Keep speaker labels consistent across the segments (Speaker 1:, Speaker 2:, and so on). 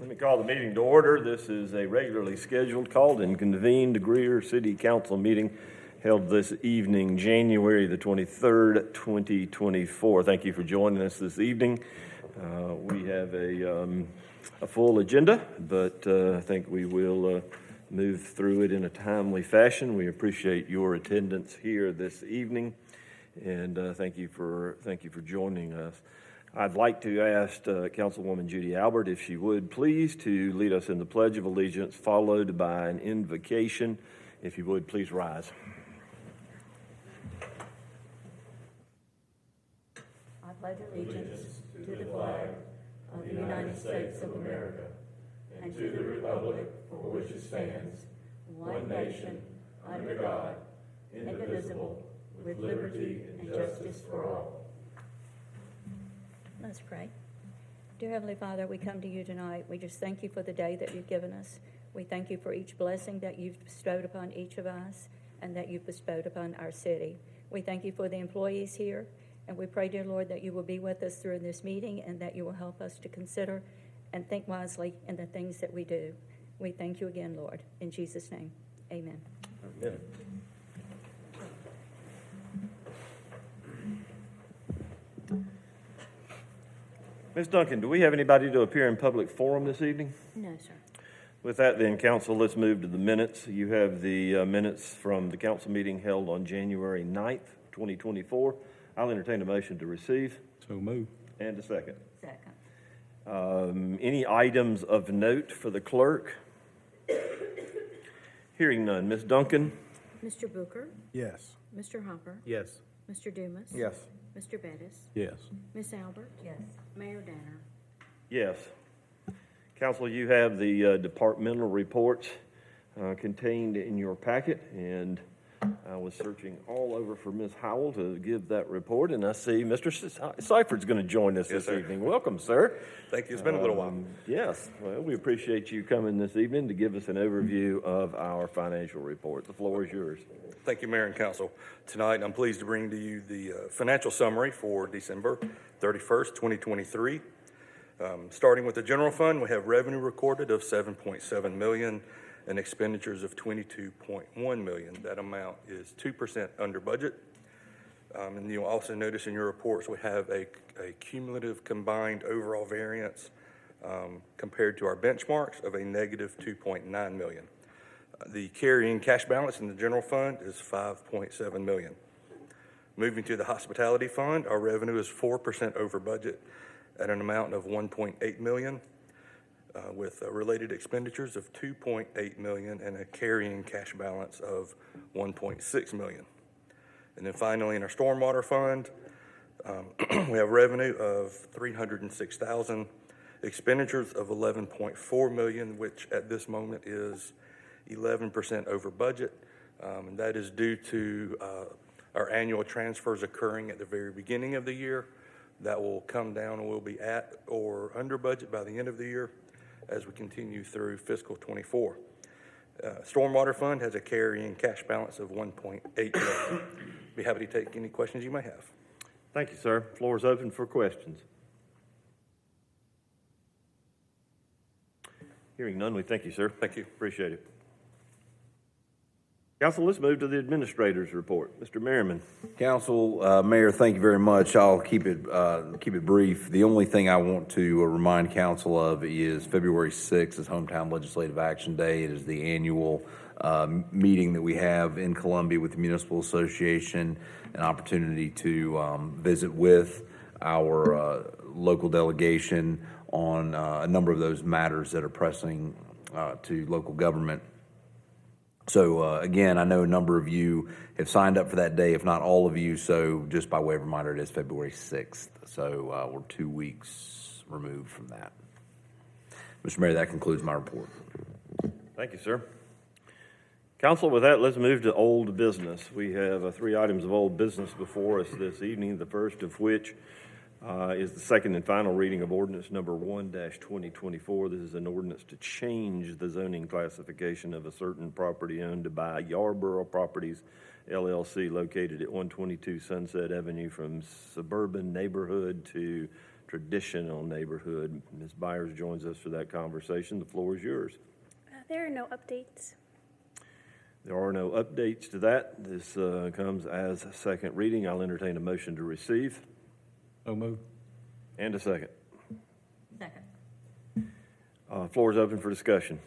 Speaker 1: Let me call the meeting to order. This is a regularly scheduled, called, and convened Greer City Council meeting held this evening, January the 23rd, 2024. Thank you for joining us this evening. We have a full agenda, but I think we will move through it in a timely fashion. We appreciate your attendance here this evening, and thank you for joining us. I'd like to ask Councilwoman Judy Albert, if she would please, to lead us in the Pledge of Allegiance, followed by an invocation. If you would, please rise.
Speaker 2: I pledge allegiance to the flag of the United States of America and to the republic for which it stands, one nation, under God, indivisible, with liberty and justice for all. Let's pray. Dear Heavenly Father, we come to you tonight. We just thank you for the day that you've given us. We thank you for each blessing that you've bestowed upon each of us and that you've bestowed upon our city. We thank you for the employees here, and we pray, dear Lord, that you will be with us through this meeting and that you will help us to consider and think wisely in the things that we do. We thank you again, Lord. In Jesus' name, amen.
Speaker 1: Amen. Ms. Duncan, do we have anybody to appear in public forum this evening?
Speaker 2: No, sir.
Speaker 1: With that then, council, let's move to the minutes. You have the minutes from the council meeting held on January 9th, 2024. I'll entertain a motion to receive.
Speaker 3: So move.
Speaker 1: And a second.
Speaker 2: Second.
Speaker 1: Any items of note for the clerk? Hearing none. Ms. Duncan?
Speaker 4: Mr. Booker,
Speaker 3: Yes.
Speaker 4: Mr. Hopper,
Speaker 3: Yes.
Speaker 4: Mr. Dumas.
Speaker 3: Yes.
Speaker 4: Mr. Bettis,
Speaker 3: Yes.
Speaker 4: Miss Albert,
Speaker 2: Yes.
Speaker 4: Mayor Danner.
Speaker 1: Yes. Council, you have the departmental reports contained in your packet, and I was searching all over for Ms. Howell to give that report, and I see Mr. Seiferd's going to join us this evening. Welcome, sir.
Speaker 5: Thank you. It's been a little while.
Speaker 1: Yes. Well, we appreciate you coming this evening to give us an overview of our financial report. The floor is yours.
Speaker 5: Thank you, Mayor and Council. Tonight, I'm pleased to bring to you the financial summary for December 31st, 2023. Starting with the general fund, we have revenue recorded of $7.7 million and expenditures of $22.1 million. That amount is 2% under budget. And you'll also notice in your reports, we have a cumulative combined overall variance compared to our benchmarks of a negative $2.9 million. The carrying cash balance in the general fund is $5.7 million. Moving to the hospitality fund, our revenue is 4% over budget at an amount of $1.8 million, with related expenditures of $2.8 million and a carrying cash balance of $1.6 million. And then finally, in our stormwater fund, we have revenue of $306,000, expenditures of $11.4 million, which at this moment is 11% over budget. And that is due to our annual transfers occurring at the very beginning of the year. That will come down and we'll be at or under budget by the end of the year as we continue through fiscal 24. Stormwater fund has a carrying cash balance of $1.8 million. Be happy to take any questions you may have.
Speaker 1: Thank you, sir. Floor is open for questions. Hearing none, we thank you, sir.
Speaker 5: Thank you.
Speaker 1: Appreciate it. Council, let's move to the administrator's report. Mr. Merriman.
Speaker 6: Council, Mayor, thank you very much. I'll keep it brief. The only thing I want to remind council of is February 6th is Hometown Legislative Action Day. It is the annual meeting that we have in Columbia with the Municipal Association, an opportunity to visit with our local delegation on a number of those matters that are pressing to local government. So again, I know a number of you have signed up for that day, if not all of you. So just by way of reminder, it is February 6th. So we're 2 weeks removed from that. Mr. Mayor, that concludes my report.
Speaker 1: Thank you, sir. Council, with that, let's move to old business. We have 3 items of old business before us this evening, the first of which is the second and final reading of ordinance number 1-2024. This is an ordinance to change the zoning classification of a certain property owned by Yarborough Properties LLC located at 122 Sunset Avenue from suburban neighborhood to traditional neighborhood. Ms. Byers joins us for that conversation. The floor is yours.
Speaker 3: There are no updates.
Speaker 1: There are no updates to that. This comes as a second reading. I'll entertain a motion to receive.
Speaker 7: So moved.
Speaker 1: And a second.
Speaker 2: Second.
Speaker 1: Floor is open for discussion.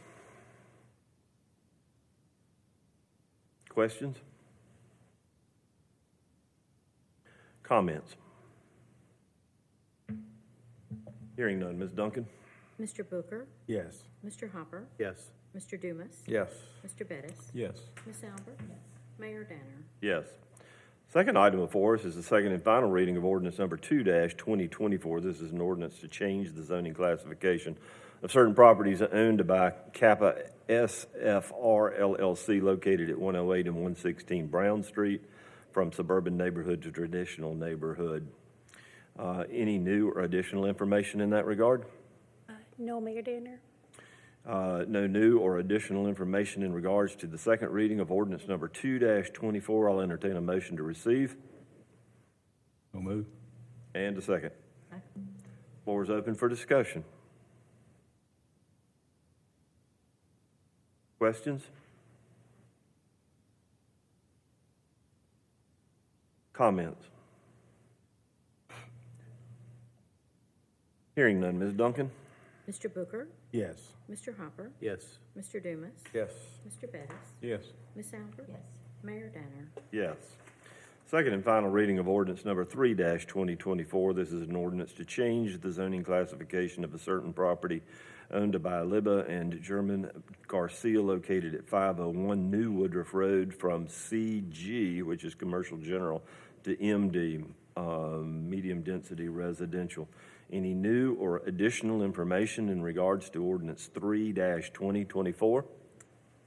Speaker 1: Questions? Comments? Hearing none. Ms. Duncan?
Speaker 4: Mr. Booker,
Speaker 7: Yes.
Speaker 4: Mr. Hopper,
Speaker 7: Yes.
Speaker 4: Mr. Dumas,
Speaker 7: Yes.
Speaker 4: Mr. Bettis,
Speaker 7: Yes.
Speaker 4: Ms. Albert, Mayor Danner.
Speaker 1: Yes. Second item before us is the second and final reading of ordinance number 2-2024. This is an ordinance to change the zoning classification of certain properties owned by Kappa SFR LLC located at 108 and 116 Brown Street from suburban neighborhood to traditional neighborhood. Any new or additional information in that regard?
Speaker 3: No, Mayor Danner.
Speaker 1: No new or additional information in regards to the second reading of ordinance number 2-24. I'll entertain a motion to receive.
Speaker 7: So moved.
Speaker 1: And a second. Floor is open for discussion. Questions? Comments? Hearing none. Ms. Duncan?
Speaker 4: Mr. Booker,
Speaker 7: Yes.
Speaker 4: Mr. Hopper,
Speaker 7: Yes.
Speaker 4: Mr. Dumas,
Speaker 7: Yes.
Speaker 4: Mr. Bettis,
Speaker 7: Yes.
Speaker 4: Ms. Albert, Mayor Danner.
Speaker 1: Yes. Second and final reading of ordinance number 3-2024. This is an ordinance to change the zoning classification of a certain property owned by Libba and German Garcia located at 501 New Woodruff Road from CG, which is commercial general, to MD, medium density residential. Any new or additional information in regards to ordinance 3-2024?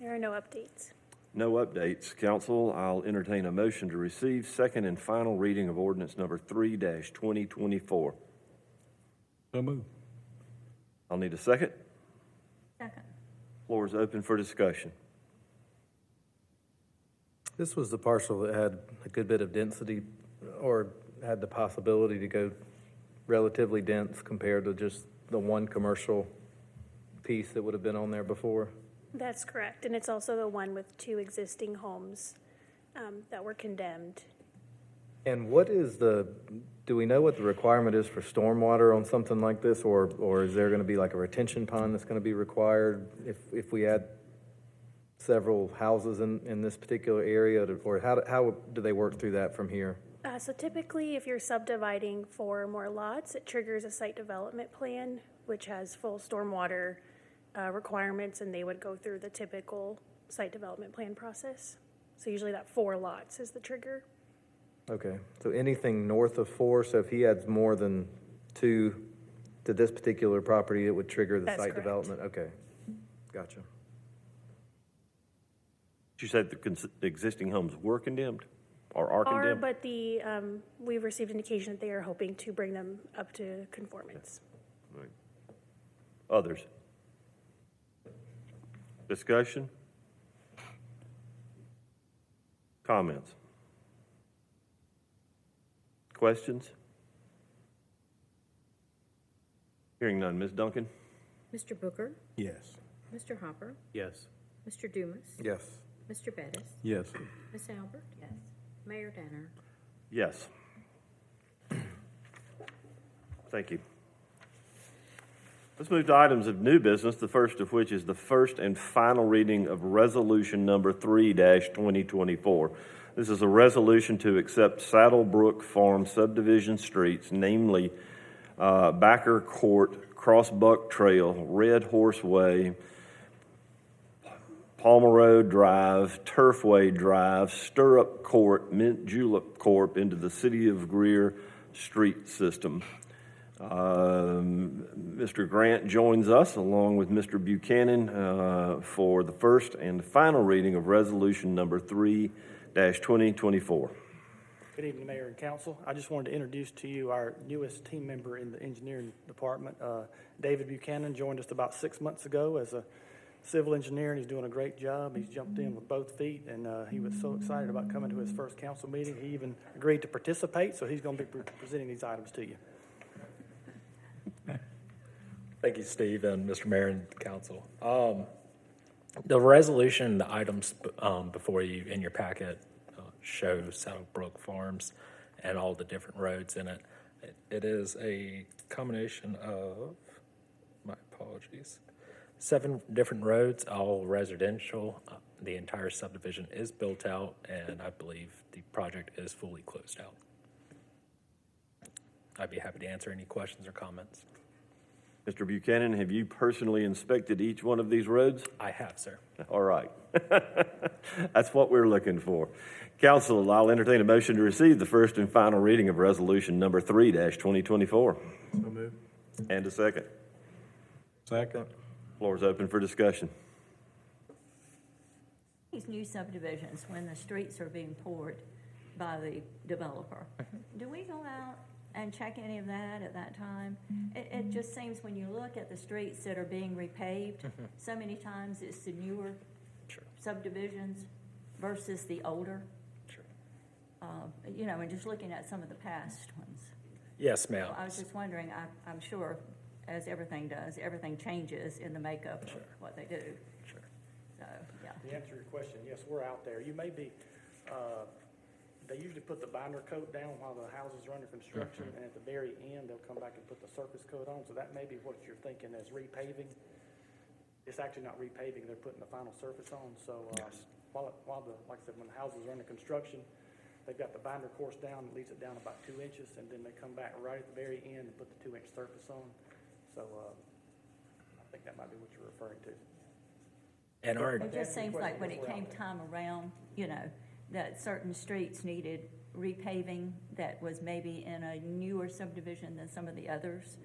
Speaker 3: There are no updates.
Speaker 1: No updates. Council, I'll entertain a motion to receive second and final reading of ordinance number 3-2024.
Speaker 7: So moved.
Speaker 1: I'll need a second.
Speaker 2: Second.
Speaker 1: Floor is open for discussion.
Speaker 8: This was the parcel that had a good bit of density, or had the possibility to go relatively dense compared to just the one commercial piece that would have been on there before.
Speaker 3: That's correct. And it's also the one with two existing homes that were condemned.
Speaker 8: And what is do we know what the requirement is for stormwater on something like this, or is there gonna be like a retention pond that's gonna be required if we add several houses in this particular area, or how do they work through that from here?
Speaker 3: So typically, if you're subdividing 4 or more lots, it triggers a site development plan, which has full stormwater requirements, and they would go through the typical site development plan process. So usually that 4 lots is the trigger.
Speaker 8: Okay, so anything north of 4, so if he adds more than 2 to this particular property, it would trigger the
Speaker 3: That's
Speaker 8: site
Speaker 3: correct.
Speaker 8: development? Okay, gotcha.
Speaker 1: You said the existing homes were condemned or are condemned?
Speaker 3: But we've received indication that they are hoping to bring them up to conformance.
Speaker 1: Right. Others? Discussion? Comments? Questions? Hearing none. Ms. Duncan?
Speaker 4: Mr. Booker,
Speaker 7: Yes.
Speaker 4: Mr. Hopper,
Speaker 7: Yes.
Speaker 4: Mr. Dumas,
Speaker 8: Yes.
Speaker 4: Mr. Bettis,
Speaker 7: Yes.
Speaker 4: Ms. Albert, Mayor Danner.
Speaker 1: Yes. Thank you. Let's move to items of new business, the first of which is the first and final reading of resolution number 3-2024. This is a resolution to accept Saddlebrook Farm subdivision streets, namely Backer Court, Crossbuck Trail, Red Horse Way, Palmer Road Drive, Turfway Drive, Stirrup Court, Mint Julep Court into the City of Greer street system. Mr. Grant joins us along with Mr. Buchanan for the first and final reading of resolution number 3-2024.
Speaker 9: Good evening, Mayor and Council. I just wanted to introduce to you our newest team member in the engineering department. David Buchanan joined us about 6 months ago as a civil engineer, and he's doing a great job. He's jumped in with both feet, and he was so excited about coming to his first council meeting. He even agreed to participate, so he's going to be presenting these items to you.
Speaker 10: Thank you, Steve, and Mr. Mayor and Council. The resolution, the items before you in your packet show Saddlebrook Farms and all the different roads in it. It is a combination of, my apologies, 7 different roads, all residential. The entire subdivision is built out, and I believe the project is fully closed out. I'd be happy to answer any questions or comments.
Speaker 1: Mr. Buchanan, have you personally inspected each one of these roads?
Speaker 10: I have, sir.
Speaker 1: All right. That's what we're looking for. Council, I'll entertain a motion to receive the first and final reading of Resolution Number 3-2024.
Speaker 7: So moved.
Speaker 1: And a second.
Speaker 7: Second.
Speaker 1: Floor is open for discussion.
Speaker 2: These new subdivisions, when the streets are being poured by the developer, do we go out and check any of that at that time? It just seems when you look at the streets that are being repaved, so many times it's the newer
Speaker 10: Sure.
Speaker 2: subdivisions versus the older.
Speaker 10: Sure.
Speaker 2: And just looking at some of the past ones.
Speaker 10: Yes, ma'am.
Speaker 2: I was just wondering, I'm sure, as everything does, everything changes in the makeup of what they do.
Speaker 10: Sure.
Speaker 2: So, yeah.
Speaker 9: To answer your question, yes, we're out there. You may be, they usually put the binder coat down while the houses are under construction, and at the very end, they'll come back and put the surface coat on, so that may be what you're thinking as repaving. It's actually not repaving, they're putting the final surface on, so,
Speaker 10: Yes.
Speaker 9: like I said, when the houses are under construction, they've got the binder course down, it leaves it down about 2 inches, and then they come back right at the very end and put the 2-inch surface on. So, I think that might be what you're referring to.
Speaker 10: And our,
Speaker 2: It just seems like when it came time around, that certain streets needed repaving that was maybe in a newer subdivision than some of the others.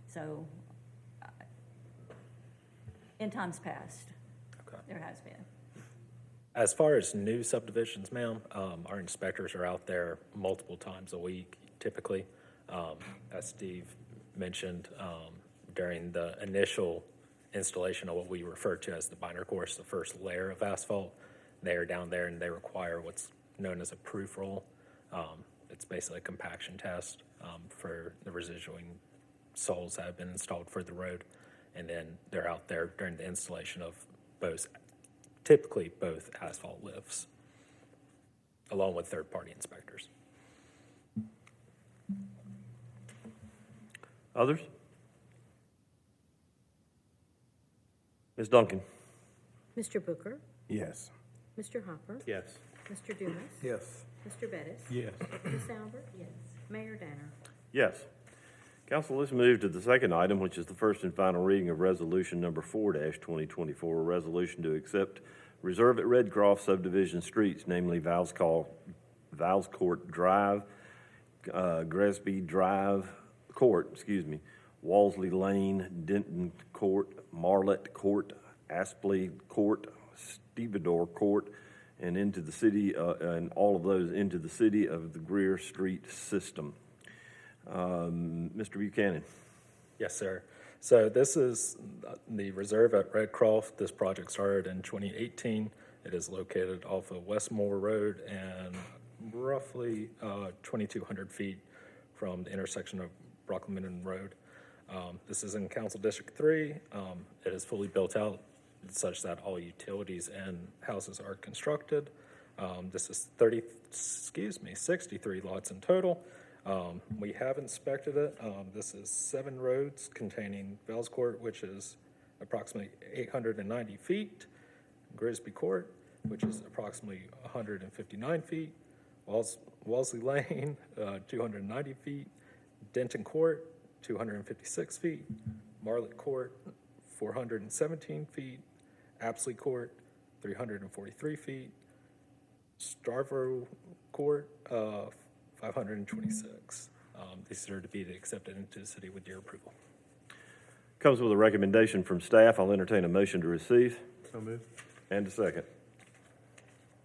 Speaker 2: So, in times past,
Speaker 10: Okay.
Speaker 2: there has been.
Speaker 10: As far as new subdivisions, ma'am, our inspectors are out there multiple times a week, typically. As Steve mentioned, during the initial installation of what we refer to as the binder course, the first layer of asphalt, they are down there and they require what's known as a proof roll. It's basically a compaction test for the residuing soils that have been installed for the road. And then they're out there during the installation of typically both asphalt lifts, along with third-party inspectors.
Speaker 1: Others? Ms. Duncan?
Speaker 4: Mr. Booker?
Speaker 7: Yes.
Speaker 4: Mr. Hopper?
Speaker 7: Yes.
Speaker 4: Mr. Dumas?
Speaker 8: Yes.
Speaker 4: Mr. Bettis?
Speaker 7: Yes.
Speaker 4: Ms. Albert? Yes. Mayor Danner?
Speaker 1: Yes. Council, let's move to the second item, which is the first and final reading of Resolution Number 4-2024, a resolution to accept reserve at Redcroft subdivision streets, namely Val's Court Drive, Gresby Drive Court, Walsley Lane, Denton Court, Marlett Court, Aspley Court, Stevedore Court, and into the city, and all of those into the city of the Greer Street system. Mr. Buchanan.
Speaker 10: Yes, sir. So this is the reserve at Redcroft. This project started in 2018. It is located off of Westmore Road and roughly 2,200 feet from the intersection of Brockleman Road. This is in Council District 3. It is fully built out such that all utilities and houses are constructed. This is 63 lots in total. We have inspected it. This is 7 roads containing Val's Court, which is approximately 890 feet, Grisby Court, which is approximately 159 feet, Walsley Lane, 290 feet, Denton Court, 256 feet, Marlett Court, 417 feet, Apsley Court, 343 feet, Starvero Court, 526. These are to be accepted into the city with your approval.
Speaker 1: Comes with a recommendation from staff. I'll entertain a motion to receive.
Speaker 7: So moved.
Speaker 1: And a second.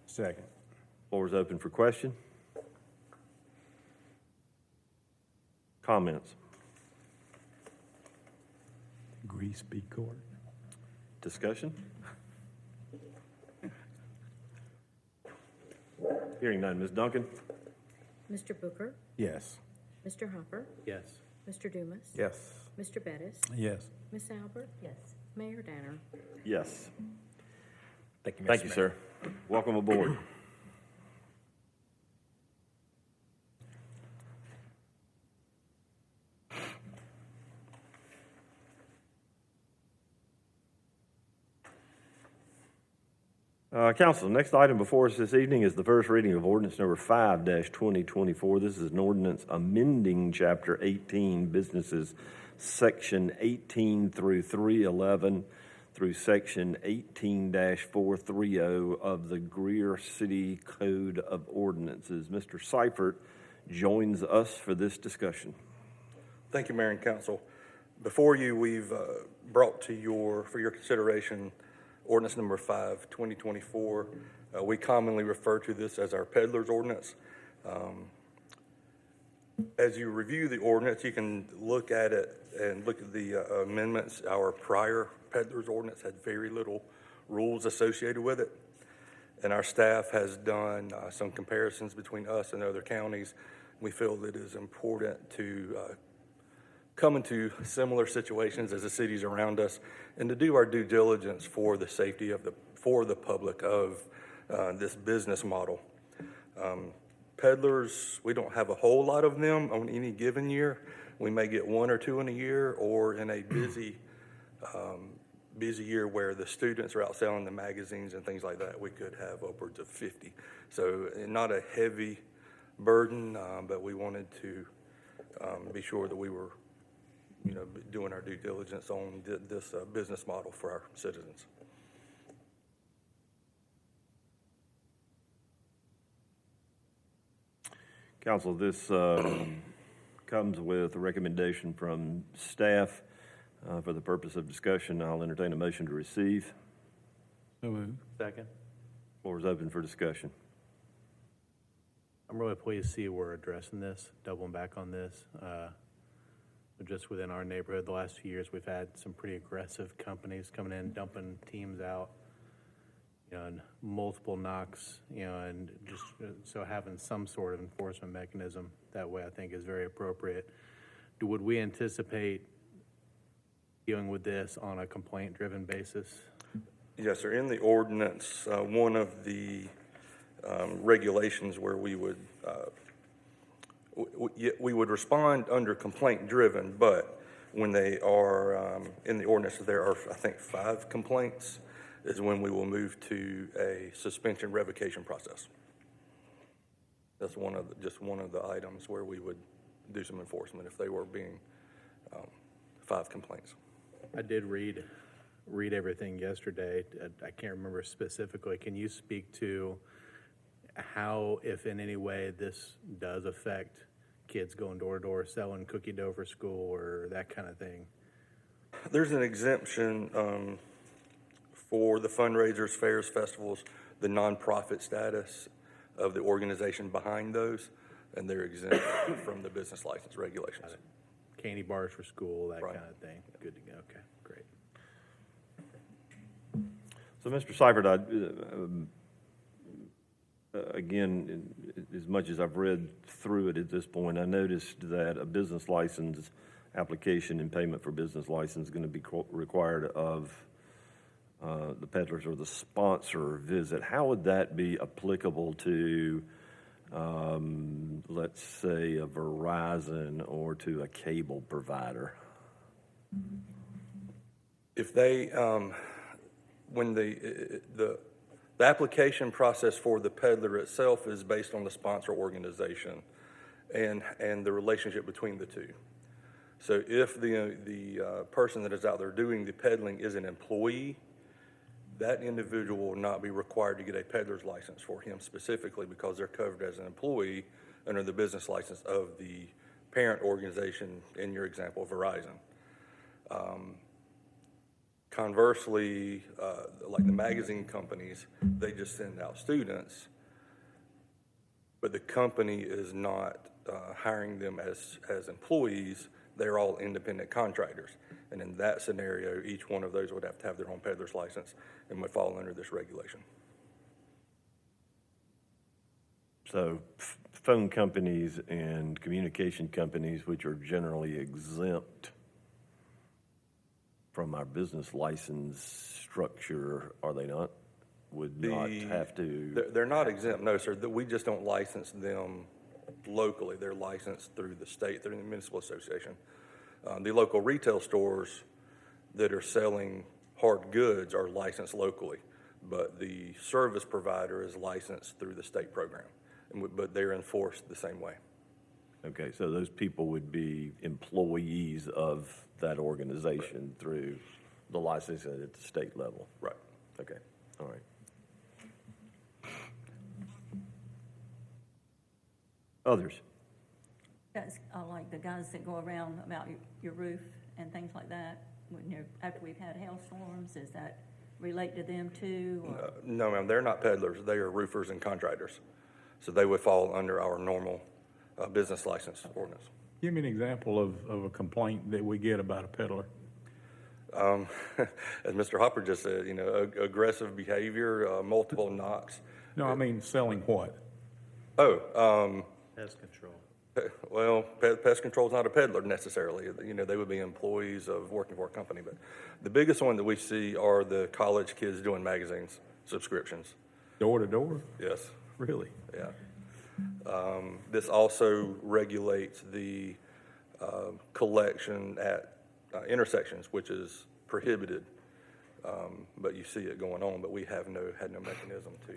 Speaker 7: Second.
Speaker 1: Floor is open for question. Comments?
Speaker 7: Greasby Court.
Speaker 1: Discussion? Hearing none. Ms. Duncan?
Speaker 4: Mr. Booker?
Speaker 7: Yes.
Speaker 4: Mr. Hopper?
Speaker 7: Yes.
Speaker 4: Mr. Dumas?
Speaker 8: Yes.
Speaker 4: Mr. Bettis?
Speaker 7: Yes.
Speaker 4: Ms. Albert?
Speaker 2: Yes.
Speaker 4: Mayor Danner?
Speaker 1: Yes.
Speaker 10: Thank you, Mr.
Speaker 1: Thank you,
Speaker 10: Mayor.
Speaker 1: sir. Welcome aboard. Council, the next item before us this evening is the first reading of ordinance number 5-2024. This is an ordinance amending Chapter 18 Businesses, Section 18 through 311 through Section 18-430 of the Greer City Code of Ordinances. Mr. Seifert joins us for this discussion.
Speaker 5: Thank you, Mayor and Council. Before you, we've brought to for your consideration ordinance number 5-2024. We commonly refer to this as our peddler's ordinance. As you review the ordinance, you can look at it and look at the amendments. Our prior peddler's ordinance had very little rules associated with it. And our staff has done some comparisons between us and other counties. We feel that it is important to come into similar situations as the cities around us and to do our due diligence for the safety of for the public of this business model. Peddlers, we don't have a whole lot of them on any given year. We may get one or two in a year, or in a busy year where the students are out selling the magazines and things like that, we could have upwards of 50. So not a heavy burden, but we wanted to be sure that we were doing our due diligence on this business model for our citizens.
Speaker 1: Council, this comes with a recommendation from staff for the purpose of discussion. I'll entertain a motion to receive.
Speaker 7: So moved.
Speaker 8: Second.
Speaker 1: Floor is open for discussion.
Speaker 11: I'm really pleased to see we're addressing this, doubling back on this. Just within our neighborhood, the last few years, we've had some pretty aggressive companies coming in, dumping teams out, and multiple knocks, and just so having some sort of enforcement mechanism that way, I think, is very appropriate. Would we anticipate dealing with this on a complaint-driven basis?
Speaker 5: Yes, sir. In the ordinance, one of the regulations where we would respond under complaint-driven, but when they are in the ordinance, there are, I think, 5 complaints, is when we will move to a suspension revocation process. That's just one of the items where we would do some enforcement if they were being 5 complaints.
Speaker 11: I did read everything yesterday. I can't remember specifically. Can you speak to how, if in any way, this does affect kids going door to door selling cookie dough for school or that kind of thing?
Speaker 5: There's an exemption for the fundraisers, fairs, festivals, the nonprofit status of the organization behind those, and they're exempt from the business license regulations.
Speaker 11: Candy bars for school, that
Speaker 5: Right.
Speaker 11: kind of thing. Good to go. Okay, great.
Speaker 1: So, Mr. Seifert, again, as much as I've read through it at this point, I noticed that a business license application and payment for business license is going to be required of the peddlers or the sponsor visit. How would that be applicable to, let's say, a Verizon or to a cable provider?
Speaker 5: If they, when the application process for the peddler itself is based on the sponsor organization and the relationship between the two. So if the person that is out there doing the peddling is an employee, that individual will not be required to get a peddler's license for him specifically because they're covered as an employee under the business license of the parent organization, in your example, Verizon. Conversely, like the magazine companies, they just send out students, but the company is not hiring them as employees. They're all independent contractors. And in that scenario, each one of those would have to have their own peddler's license and would fall under this regulation.
Speaker 1: So phone companies and communication companies, which are generally exempt from our business license structure, are they not? Would not have to,
Speaker 5: They're not exempt, no, sir. We just don't license them locally. They're licensed through the state, through the municipal association. The local retail stores that are selling hard goods are licensed locally, but the service provider is licensed through the state program, but they're enforced the same way.
Speaker 1: okay, so those people would be employees of that organization through the licensing at the state level?
Speaker 5: Right.
Speaker 1: Okay, all right. Others?
Speaker 2: That's like the guys that go around about your roof and things like that, when you're, after we've had hailstorms, does that relate to them too? Or?
Speaker 5: No, ma'am, they're not peddlers. They are roofers and contractors. So they would fall under our normal business license ordinance.
Speaker 7: Give me an example of a complaint that we get about a peddler.
Speaker 5: As Mr. Hopper just said, aggressive behavior, multiple knocks.
Speaker 7: No, I mean selling what?
Speaker 11: Pest control.
Speaker 5: Well, pest control is not a peddler necessarily. They would be employees of working for a company. But the biggest one that we see are the college kids doing magazines, subscriptions.
Speaker 7: Door to door?
Speaker 5: Yes,
Speaker 7: Really?
Speaker 5: yeah. This also regulates the collection at intersections, which is prohibited. But you see it going on, but we had no mechanism to,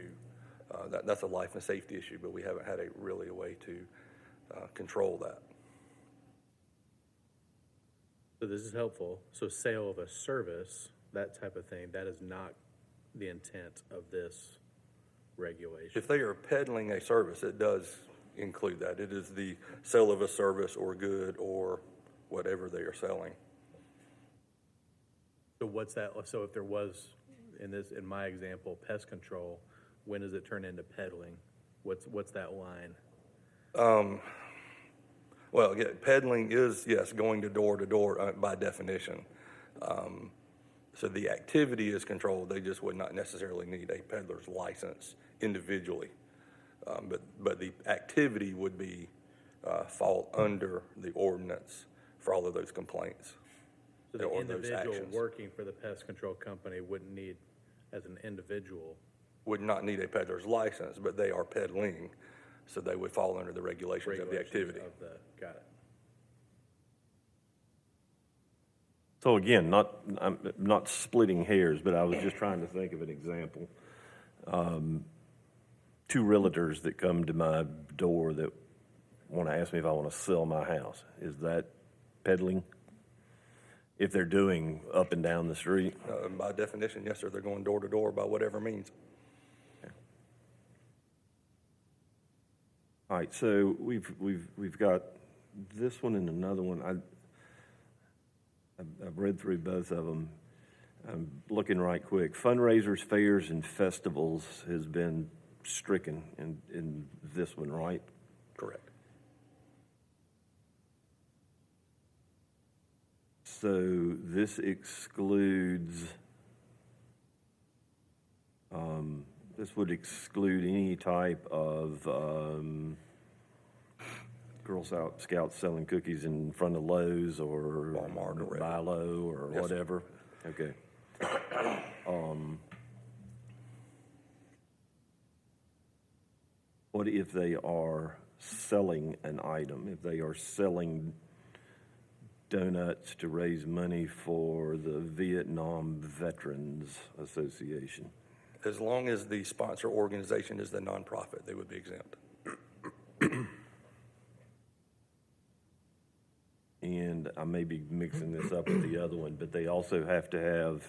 Speaker 5: that's a life and safety issue, but we haven't had a way to control that.
Speaker 11: So this is helpful. So sale of a service, that type of thing, that is not the intent of this regulation.
Speaker 5: If they are peddling a service, it does include that. It is the sale of a service or good or whatever they are selling.
Speaker 11: So what's that, so if there was, in my example, pest control, when does it turn into peddling? What's that line?
Speaker 5: Well, yeah, peddling is, yes, going to door by definition. So the activity is controlled. They just would not necessarily need a peddler's license individually. But the activity would be, fall under the ordinance for all of those complaints.
Speaker 11: So the
Speaker 5: or those
Speaker 11: individual
Speaker 5: actions.
Speaker 11: working for the pest control company wouldn't need, as an individual,
Speaker 5: Would not need a peddler's license, but they are peddling, so they would fall under the regulations of the activity.
Speaker 11: Got it.
Speaker 1: So again, I'm not splitting hairs, but I was just trying to think of an example. Two realtors that come to my door that want to ask me if I want to sell my house. Is that peddling? If they're doing up and down the street?
Speaker 5: By definition, yes, sir, they're going door to door by whatever means.
Speaker 1: All right, so we've got this one and another one. I've read through both of them. I'm looking right quick. Fundraisers, fairs, and festivals has been stricken in this one, right?
Speaker 5: Correct.
Speaker 1: So this excludes, this would exclude any type of Girl Scouts selling cookies in front of Lowe's or
Speaker 5: Walmart or
Speaker 1: Bi-Lo or
Speaker 5: Yes, sir.
Speaker 1: whatever? Okay. What if they are selling an item? If they are selling donuts to raise money for the Vietnam Veterans Association?
Speaker 5: As long as the sponsor organization is the nonprofit, they would be exempt.
Speaker 1: And I may be mixing this up with the other one, but they also have to have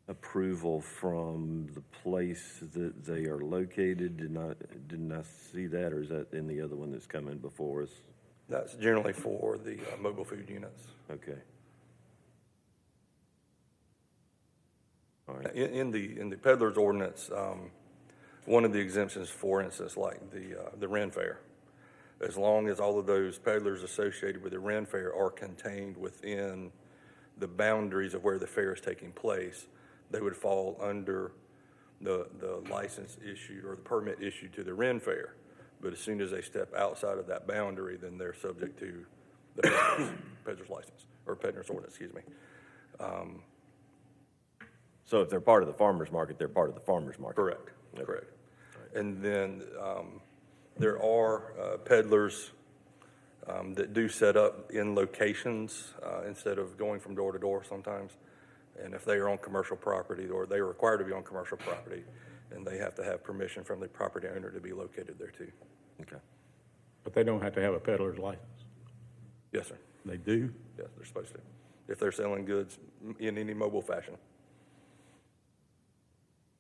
Speaker 1: approval from the place that they are located. Didn't I see that, or is that in the other one that's coming before us?
Speaker 5: That's generally for the mobile food units.
Speaker 1: Okay. All right.
Speaker 5: In the peddler's ordinance, one of the exemptions, for instance, like the Ren Fair, as long as all of those peddlers associated with the Ren Fair are contained within the boundaries of where the fair is taking place, they would fall under the license issued or the permit issued to the Ren Fair. But as soon as they step outside of that boundary, then they're subject to the peddler's license, or peddler's ordinance, excuse me.
Speaker 1: So if they're part of the farmer's market, they're part of the farmer's market?
Speaker 5: Correct, correct. And then there are peddlers that do set up in locations instead of going from door to door sometimes. And if they are on commercial property, or they are required to be on commercial property, and they have to have permission from the property owner to be located there too.
Speaker 1: Okay.
Speaker 7: But they don't have to have a peddler's license.
Speaker 5: Yes, sir.
Speaker 7: They do?
Speaker 5: Yes, they're supposed to, if they're selling goods in any mobile fashion.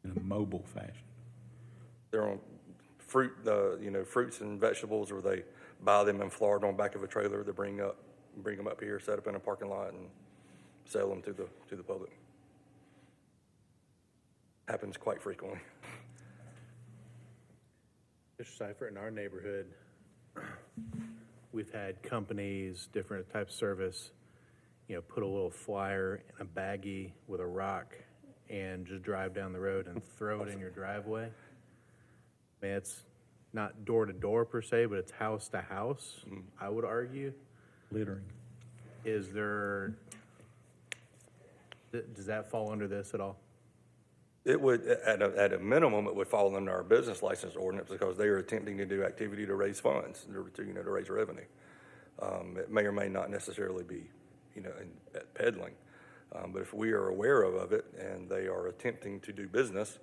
Speaker 7: In a mobile fashion.
Speaker 5: They're on fruit, fruits and vegetables, or they buy them in Florida on the back of a trailer. They bring them up here, set up in a parking lot, and sell them to the public. Happens quite frequently.
Speaker 11: Mr. Seifert, in our neighborhood, we've had companies, different types of service, put a little flyer in a baggie with a rock and just drive down the road and throw it in your driveway. I mean, it's not door to door per se, but it's house to house, I would argue.
Speaker 7: Littering.
Speaker 11: Does that fall under this at all?
Speaker 5: It would, at a minimum, it would fall under our business license ordinance because they are attempting to do activity to raise funds, to raise revenue. It may or may not necessarily be, at peddling. But if we are aware of it and they are attempting to do business,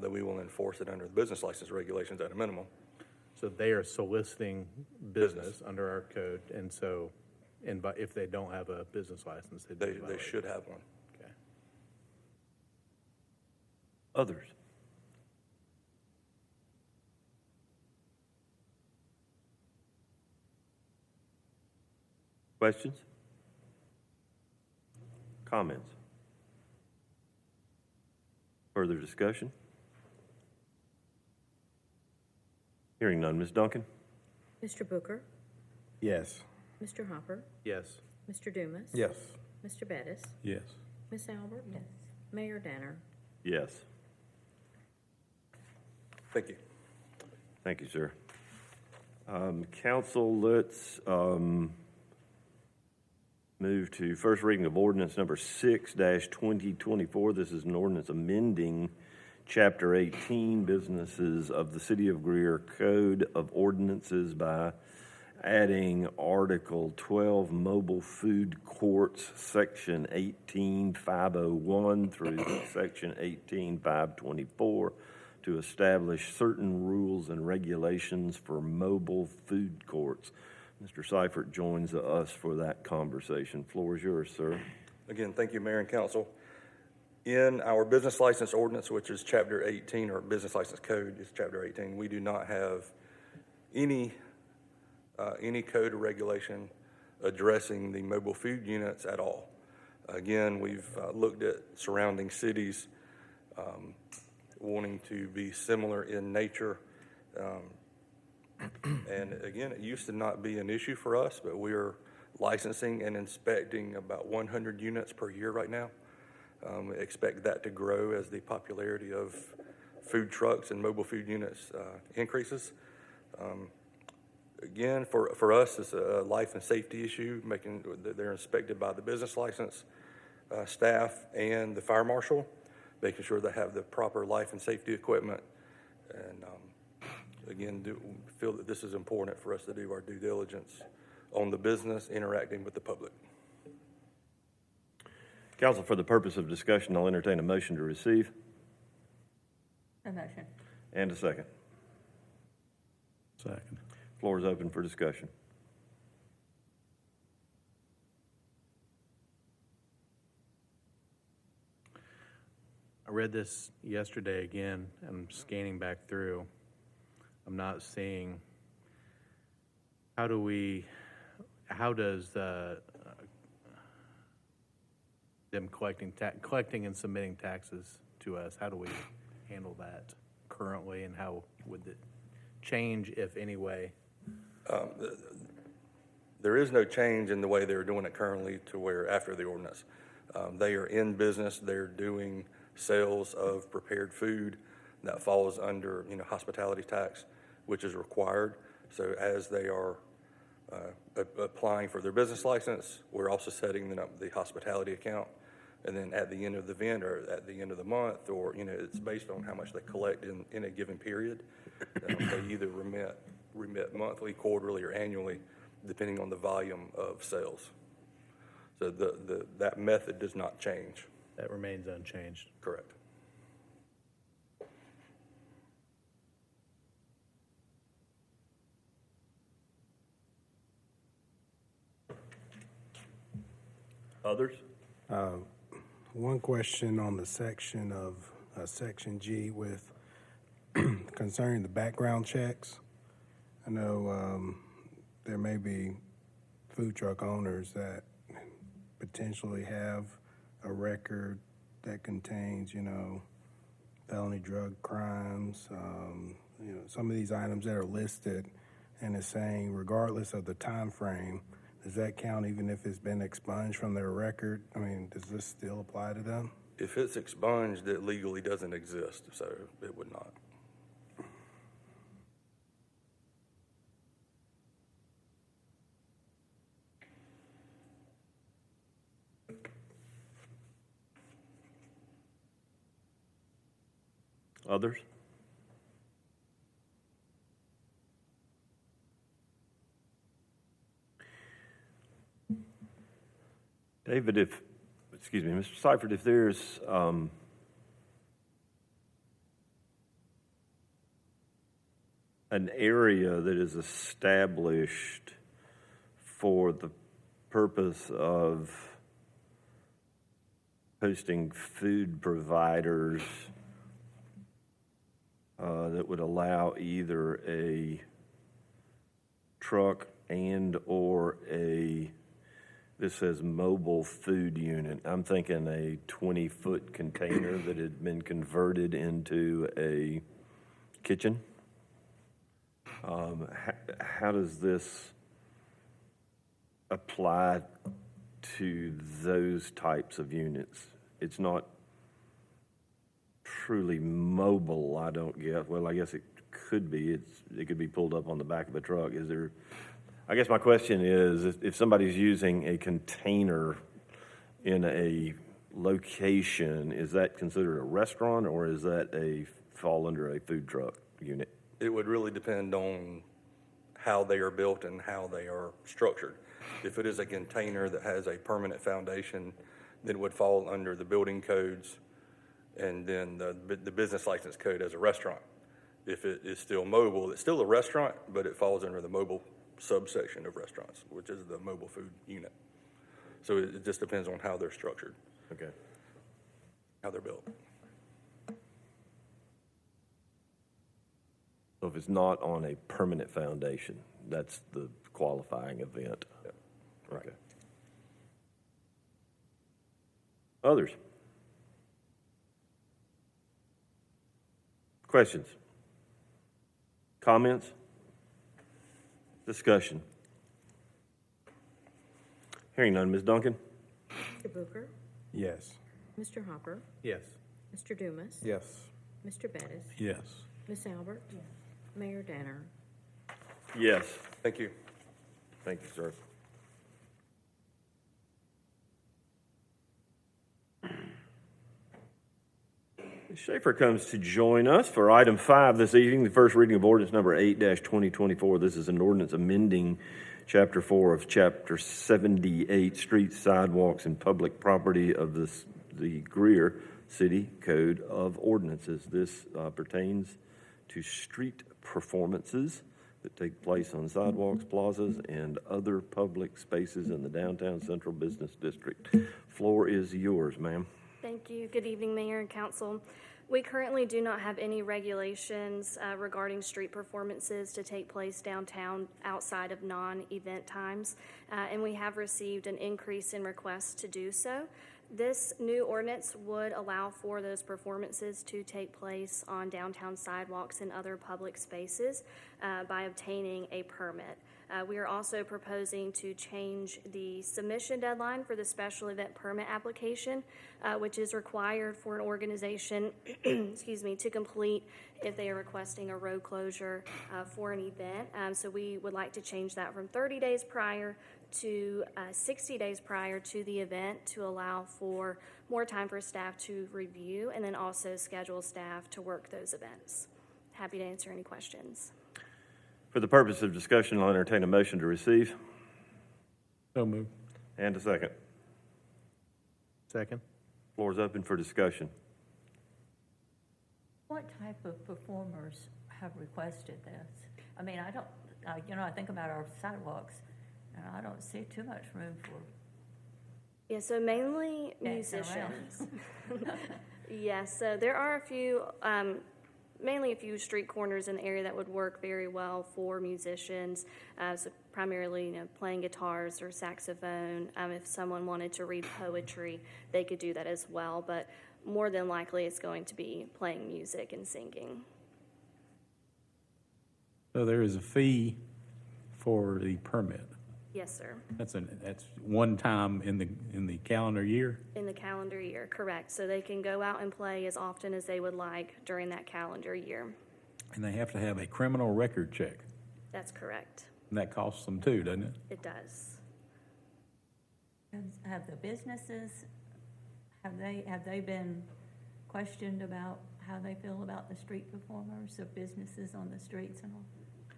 Speaker 5: then we will enforce it under the business license regulations at a minimum.
Speaker 11: So they are soliciting business under our code, and so, if they don't have a business license,
Speaker 5: They should have one.
Speaker 11: Okay.
Speaker 1: Others? Questions? Comments? Further discussion? Hearing none. Ms. Duncan?
Speaker 4: Mr. Booker?
Speaker 8: Yes.
Speaker 4: Mr. Hopper?
Speaker 11: Yes.
Speaker 4: Mr. Dumas?
Speaker 8: Yes.
Speaker 4: Mr. Bettis?
Speaker 7: Yes.
Speaker 4: Miss Albert? Yes. Mayor Danner?
Speaker 1: Yes.
Speaker 5: Thank you.
Speaker 1: Thank you, sir. Council, let's move to first reading of ordinance number 6-2024. This is an ordinance amending Chapter 18, Businesses of the City of Greer Code of Ordinances by adding Article 12, Mobile Food Courts, Section 18501 through Section 18524 to establish certain rules and regulations for mobile food courts. Mr. Seifert joins us for that conversation. Floor is yours, sir.
Speaker 5: Again, thank you, Mayor and Council. In our business license ordinance, which is Chapter 18, or business license code is Chapter 18, we do not have any code or regulation addressing the mobile food units at all. Again, we've looked at surrounding cities wanting to be similar in nature. And again, it used to not be an issue for us, but we're licensing and inspecting about 100 units per year right now. Expect that to grow as the popularity of food trucks and mobile food units increases. Again, for us, it's a life and safety issue, making that they're inspected by the business license staff and the fire marshal, making sure they have the proper life and safety equipment. And again, feel that this is important for us to do our due diligence on the business interacting with the public.
Speaker 1: Council, for the purpose of discussion, I'll entertain a motion to receive.
Speaker 2: A motion.
Speaker 1: And a second.
Speaker 7: Second.
Speaker 1: Floor is open for discussion.
Speaker 11: I read this yesterday again, and I'm scanning back through. I'm not seeing, how does them collecting and submitting taxes to us, how do we handle that currently, and how would it change, if any way?
Speaker 5: There is no change in the way they're doing it currently to where after the ordinance. They are in business, they're doing sales of prepared food that falls under, hospitality tax. which is required. So as they are applying for their business license, we're also setting up the hospitality account. And then at the end of the event or at the end of the month, or, it's based on how much they collect in a given period. They either remit monthly, quarterly, or annually, depending on the volume of sales. So that method does not change.
Speaker 11: That remains unchanged.
Speaker 5: Correct.
Speaker 1: Others?
Speaker 12: One question on the section of Section G with concerning the background checks. I know there may be food truck owners that potentially have a record that contains, felony drug crimes, some of these items that are listed, and it's saying regardless of the time frame, does that count even if it's been expunged from their record? I mean, does this still apply to them?
Speaker 5: If it's expunged, it legally doesn't exist, so it would not.
Speaker 1: Others? David, Mr. Seifert, if there's an area that is established for the purpose of hosting food providers that would allow either a truck and or this says mobile food unit. I'm thinking a 20-foot container that had been converted into a kitchen. How does this apply to those types of units? It's not truly mobile, I don't get. Well, I guess it could be. It could be pulled up on the back of a truck. I guess my question is, if somebody's using a container in a location, is that considered a restaurant or is that fall under a food truck unit?
Speaker 5: It would really depend on how they are built and how they are structured. If it is a container that has a permanent foundation, then it would fall under the building codes and then the business license code as a restaurant. If it is still mobile, it's still a restaurant, but it falls under the mobile subsection of restaurants, which is the mobile food unit. So it just depends on how they're structured.
Speaker 1: Okay.
Speaker 5: How they're built.
Speaker 1: So if it's not on a permanent foundation, that's the qualifying event.
Speaker 5: Yep. Right.
Speaker 1: Okay. Others? Questions? Comments? Discussion? Hearing none, Ms. Duncan?
Speaker 4: Mr. Booker?
Speaker 12: Yes.
Speaker 4: Mr. Hopper?
Speaker 11: Yes.
Speaker 4: Mr. Dumas?
Speaker 8: Yes.
Speaker 4: Mr. Bettis?
Speaker 7: Yes.
Speaker 4: Ms. Albert? Mayor Danner?
Speaker 1: Yes.
Speaker 5: Thank you.
Speaker 1: Thank you, sir. Ms. Schaefer comes to join us for item 5 this evening, the first reading of ordinance number 8-2024. This is an ordinance amending Chapter 4 of Chapter 78, Streets, Sidewalks, and Public Property of the Greer City Code of Ordinances. This pertains to street performances that take place on sidewalks, plazas, and other public spaces in the downtown central business district. Floor is yours, ma'am.
Speaker 13: Thank you. Good evening, Mayor and Council. We currently do not have any regulations regarding street performances to take place downtown outside of non-event times, and we have received an increase in requests to do so. This new ordinance would allow for those performances to take place on downtown sidewalks and other public spaces by obtaining a permit. We are also proposing to change the submission deadline for the special event permit application, which is required for an organization, excuse me, to complete if they are requesting a road closure for an event. So we would like to change that from 30 days prior to 60 days prior to the event to allow for more time for staff to review and then also schedule staff to work those events. Happy to answer any questions.
Speaker 1: For the purpose of discussion, I'll entertain a motion to receive.
Speaker 7: So moved.
Speaker 1: And a second.
Speaker 11: Second?
Speaker 1: Floor is open for discussion.
Speaker 2: What type of performers have requested this? I mean, I don't, I think about our sidewalks, and I don't see too much room for
Speaker 13: Yeah, so mainly
Speaker 2: dancing around.
Speaker 13: musicians. Yes, so there are a few, mainly a few street corners in the area that would work very well for musicians. So primarily, playing guitars or saxophone. If someone wanted to read poetry, they could do that as well. But more than likely, it's going to be playing music and singing.
Speaker 7: So there is a fee for the permit.
Speaker 13: Yes, sir.
Speaker 7: That's one time in the calendar year?
Speaker 13: In the calendar year, correct. So they can go out and play as often as they would like during that calendar year.
Speaker 7: And they have to have a criminal record check.
Speaker 13: That's correct.
Speaker 7: And that costs them too, doesn't it?
Speaker 13: It does.
Speaker 2: Have the businesses, have they been questioned about how they feel about the street performers, or businesses on the streets and all?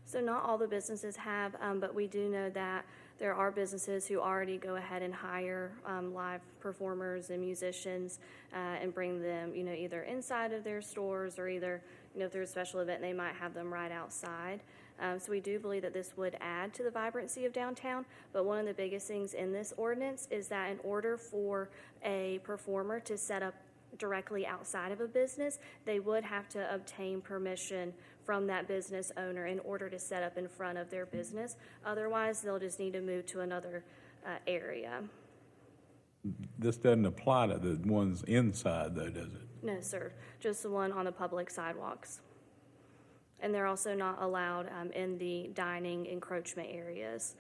Speaker 13: So not all the businesses have, but we do know that there are businesses who already go ahead and hire live performers and musicians and bring them, either inside of their stores or either, through a special event, they might have them right outside. So we do believe that this would add to the vibrancy of downtown, but one of the biggest things in this ordinance is that in order for a performer to set up directly outside of a business, they would have to obtain permission from that business owner in order to set up in front of their business. Otherwise, they'll just need to move to another area.
Speaker 7: This doesn't apply to the ones inside though, does it?
Speaker 13: No, sir, just the one on the public sidewalks. And they're also not allowed in the dining encroachment areas.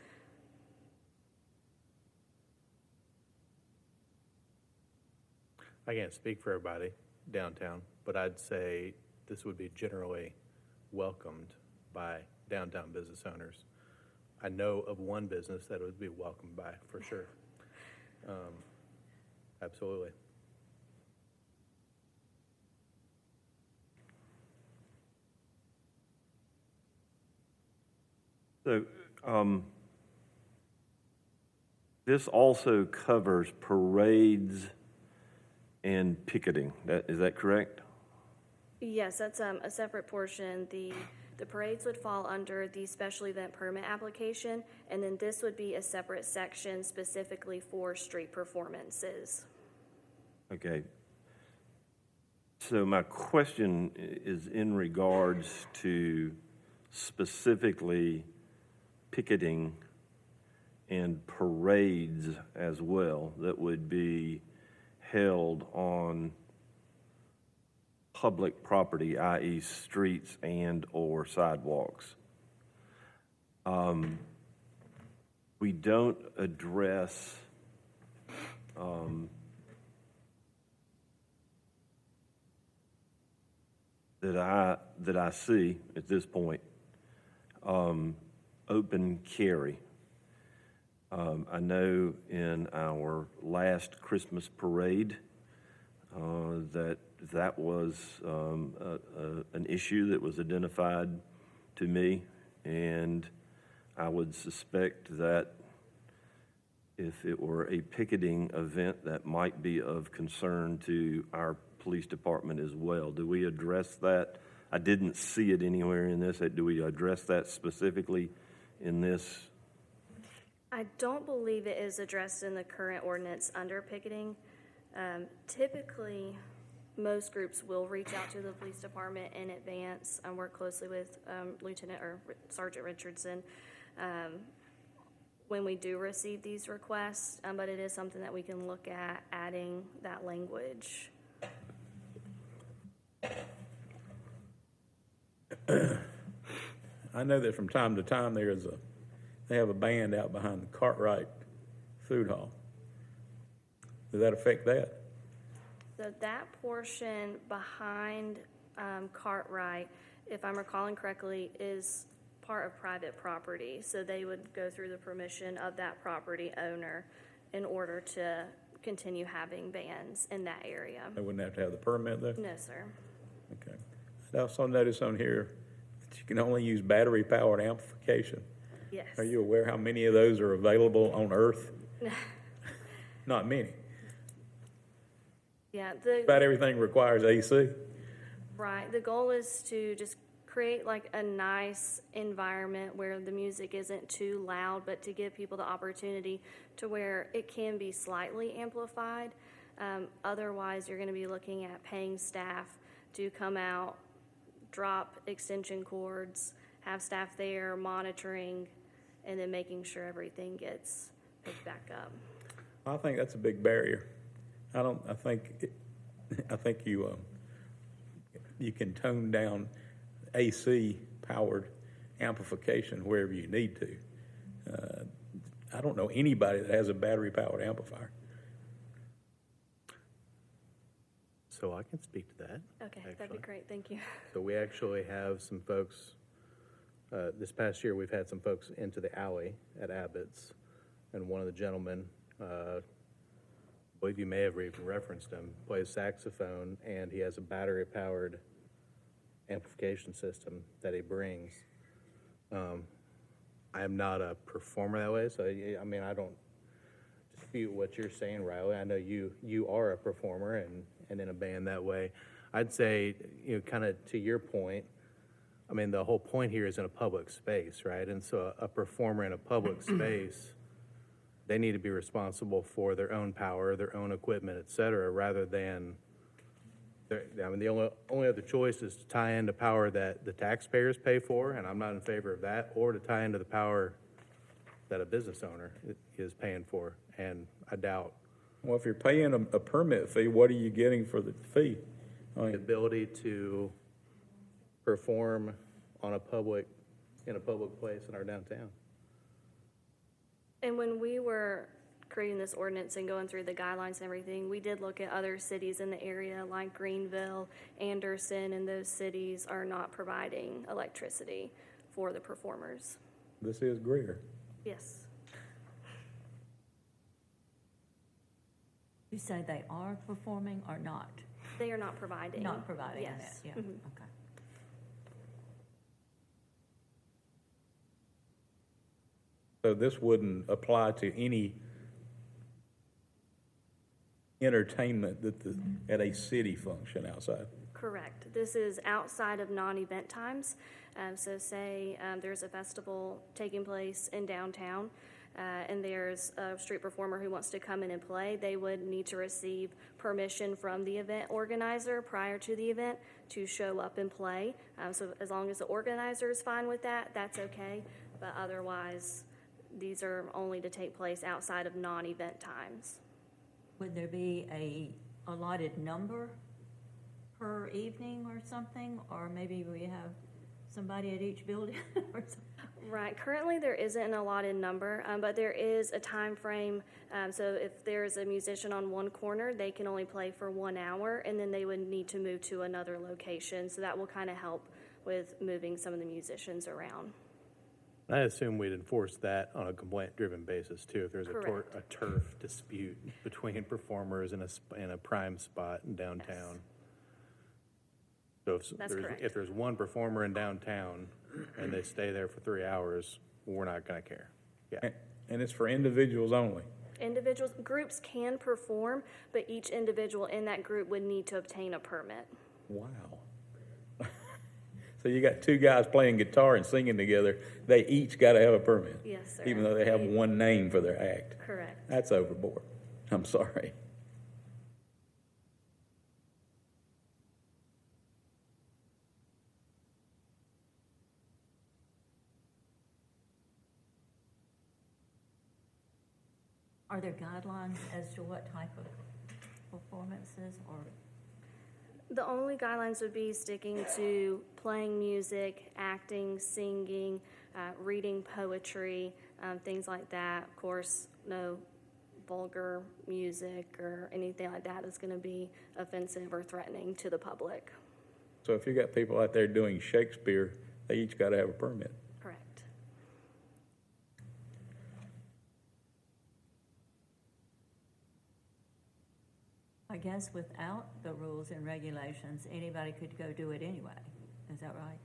Speaker 11: I can't speak for everybody downtown, but I'd say this would be generally welcomed by downtown business owners. I know of one business that it would be welcomed by, for sure. Absolutely.
Speaker 1: So, this also covers parades and picketing. Is that correct?
Speaker 13: Yes, that's a separate portion. The parades would fall under the special event permit application, and then this would be a separate section specifically for street performances.
Speaker 1: Okay. So my question is in regards to specifically picketing and parades as well that would be held on public property, i.e. streets and or sidewalks. We don't address that I see at this point open carry. I know in our last Christmas parade that was an issue that was identified to me, and I would suspect that if it were a picketing event, that might be of concern to our police department as well. Do we address that? I didn't see it anywhere in this. Do we address that specifically in this?
Speaker 13: I don't believe it is addressed in the current ordinance under picketing. Typically, most groups will reach out to the police department in advance and work closely with Lieutenant or Sergeant Richardson when we do receive these requests, but it is something that we can look at adding that language.
Speaker 7: I know that from time to time there is they have a band out behind the Cartwright Food Hall. Does that affect that?
Speaker 13: So that portion behind Cartwright, if I'm recalling correctly, is part of private property. So they would go through the permission of that property owner in order to continue having bands in that area.
Speaker 7: They wouldn't have to have the permit though?
Speaker 13: No, sir.
Speaker 7: Okay. I also noticed on here that you can only use battery-powered amplification.
Speaker 13: Yes.
Speaker 7: Are you aware how many of those are available on Earth? Not many.
Speaker 13: Yeah,
Speaker 7: About everything requires AC.
Speaker 13: right. The goal is to just create like a nice environment where the music isn't too loud, but to give people the opportunity to where it can be slightly amplified. Otherwise, you're going to be looking at paying staff to come out, drop extension cords, have staff there monitoring, and then making sure everything gets picked back up.
Speaker 7: I think that's a big barrier. I think you can tone down AC powered amplification wherever you need to. I don't know anybody that has a battery powered amplifier.
Speaker 11: So I can speak to that.
Speaker 13: Okay, that'd be
Speaker 11: actually.
Speaker 13: great. Thank you.
Speaker 11: So we actually have some folks, this past year, we've had some folks into the alley at Abbott's, and one of the gentlemen, I believe you may have even referenced him, plays saxophone, and he has a battery-powered amplification system that he brings. I am not a performer that way, so, I mean, I don't dispute what you're saying, Riley. I know you are a performer and in a band that way. I'd say, kind of to your point, I mean, the whole point here is in a public space, right? And so a performer in a public space, they need to be responsible for their own power, their own equipment, et cetera, rather than, I mean, the only other choice is to tie into power that the taxpayers pay for, and I'm not in favor of that, or to tie into the power that a business owner is paying for, and I doubt.
Speaker 7: Well, if you're paying a permit fee, what are you getting for the fee?
Speaker 11: The ability to perform in a public place in our downtown.
Speaker 13: And when we were creating this ordinance and going through the guidelines and everything, we did look at other cities in the area like Greenville, Anderson, and those cities are not providing electricity for the performers.
Speaker 7: This is Greer.
Speaker 13: Yes.
Speaker 2: You say they are performing or not?
Speaker 13: They are not providing.
Speaker 2: Not providing that,
Speaker 13: Yes.
Speaker 2: yeah,
Speaker 13: Mhm.
Speaker 2: okay.
Speaker 7: So this wouldn't apply to any entertainment at a city function outside?
Speaker 13: Correct. This is outside of non-event times. So say there's a festival taking place in downtown, and there's a street performer who wants to come in and play, they would need to receive permission from the event organizer prior to the event to show up and play. So as long as the organizer is fine with that, that's okay. But otherwise, these are only to take place outside of non-event times.
Speaker 2: Would there be a allotted number per evening or something? Or maybe we have somebody at each building or something?
Speaker 13: Right. Currently, there isn't an allotted number, but there is a time frame. So if there's a musician on one corner, they can only play for 1 hour, and then they would need to move to another location. So that will kind of help with moving some of the musicians around.
Speaker 11: I assume we'd enforce that on a complaint-driven basis too, if there's
Speaker 13: Correct.
Speaker 11: a turf dispute between performers in a prime spot in downtown. So
Speaker 13: That's correct.
Speaker 11: if there's one performer in downtown and they stay there for 3 hours, we're not going to care. Yeah.
Speaker 7: And it's for individuals only?
Speaker 13: Groups can perform, but each individual in that group would need to obtain a permit.
Speaker 7: Wow. So you got two guys playing guitar and singing together, they each got to have a permit?
Speaker 13: Yes, sir.
Speaker 7: Even though they have one name for their act?
Speaker 13: Correct.
Speaker 7: That's overboard. I'm sorry.
Speaker 2: Are there guidelines as to what type of performances or?
Speaker 13: The only guidelines would be sticking to playing music, acting, singing, reading poetry, things like that. Of course, no vulgar music or anything like that is going to be offensive or threatening to the public.
Speaker 7: So if you got people out there doing Shakespeare, they each got to have a permit.
Speaker 13: Correct.
Speaker 2: I guess without the rules and regulations, anybody could go do it anyway. Is that right?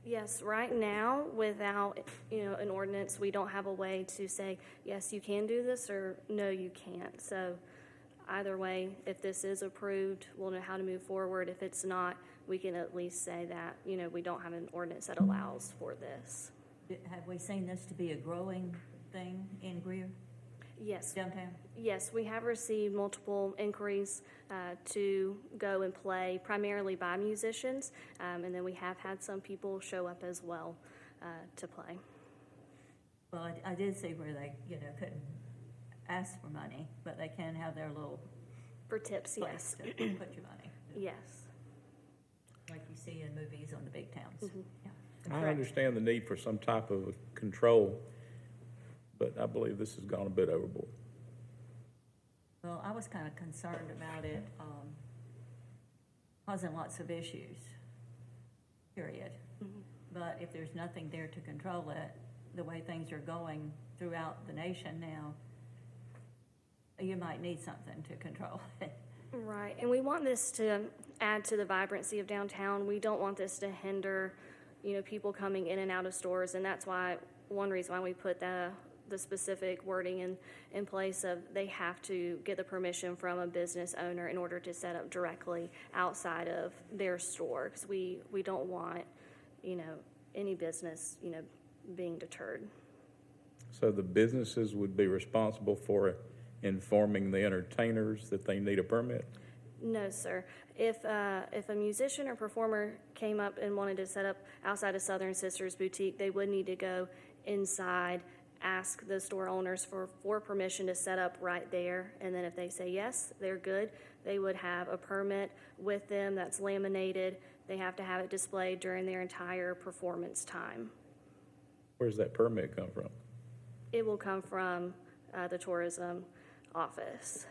Speaker 13: Yes, right now, without, an ordinance, we don't have a way to say, yes, you can do this, or no, you can't. So either way, if this is approved, we'll know how to move forward. If it's not, we can at least say that, we don't have an ordinance that allows for this.
Speaker 2: Have we seen this to be a growing thing in Greer,
Speaker 13: Yes.
Speaker 2: downtown?
Speaker 13: Yes, we have received multiple inquiries to go and play, primarily by musicians, and then we have had some people show up as well to play.
Speaker 2: Well, I did see where they, couldn't ask for money, but they can have their little
Speaker 13: For tips,
Speaker 2: place
Speaker 13: yes.
Speaker 2: to put your money,
Speaker 13: Yes.
Speaker 2: like you see in movies on the big towns. Yeah.
Speaker 7: I understand the need for some type of control, but I believe this has gone a bit overboard.
Speaker 2: Well, I was kind of concerned about it causing lots of issues, period. But if there's nothing there to control it, the way things are going throughout the nation now, you might need something to control it.
Speaker 13: Right, and we want this to add to the vibrancy of downtown. We don't want this to hinder, people coming in and out of stores, and that's why, one reason why we put the specific wording in place of they have to get the permission from a business owner in order to set up directly outside of their store, because we don't want, any business, being deterred.
Speaker 7: So the businesses would be responsible for informing the entertainers that they need a permit?
Speaker 13: No, sir. If a musician or performer came up and wanted to set up outside of Southern Sisters Boutique, they would need to go inside, ask the store owners for permission to set up right there, and then if they say yes, they're good, they would have a permit with them that's laminated. They have to have it displayed during their entire performance time.
Speaker 7: Where's that permit come from?
Speaker 13: It will come from the tourism office.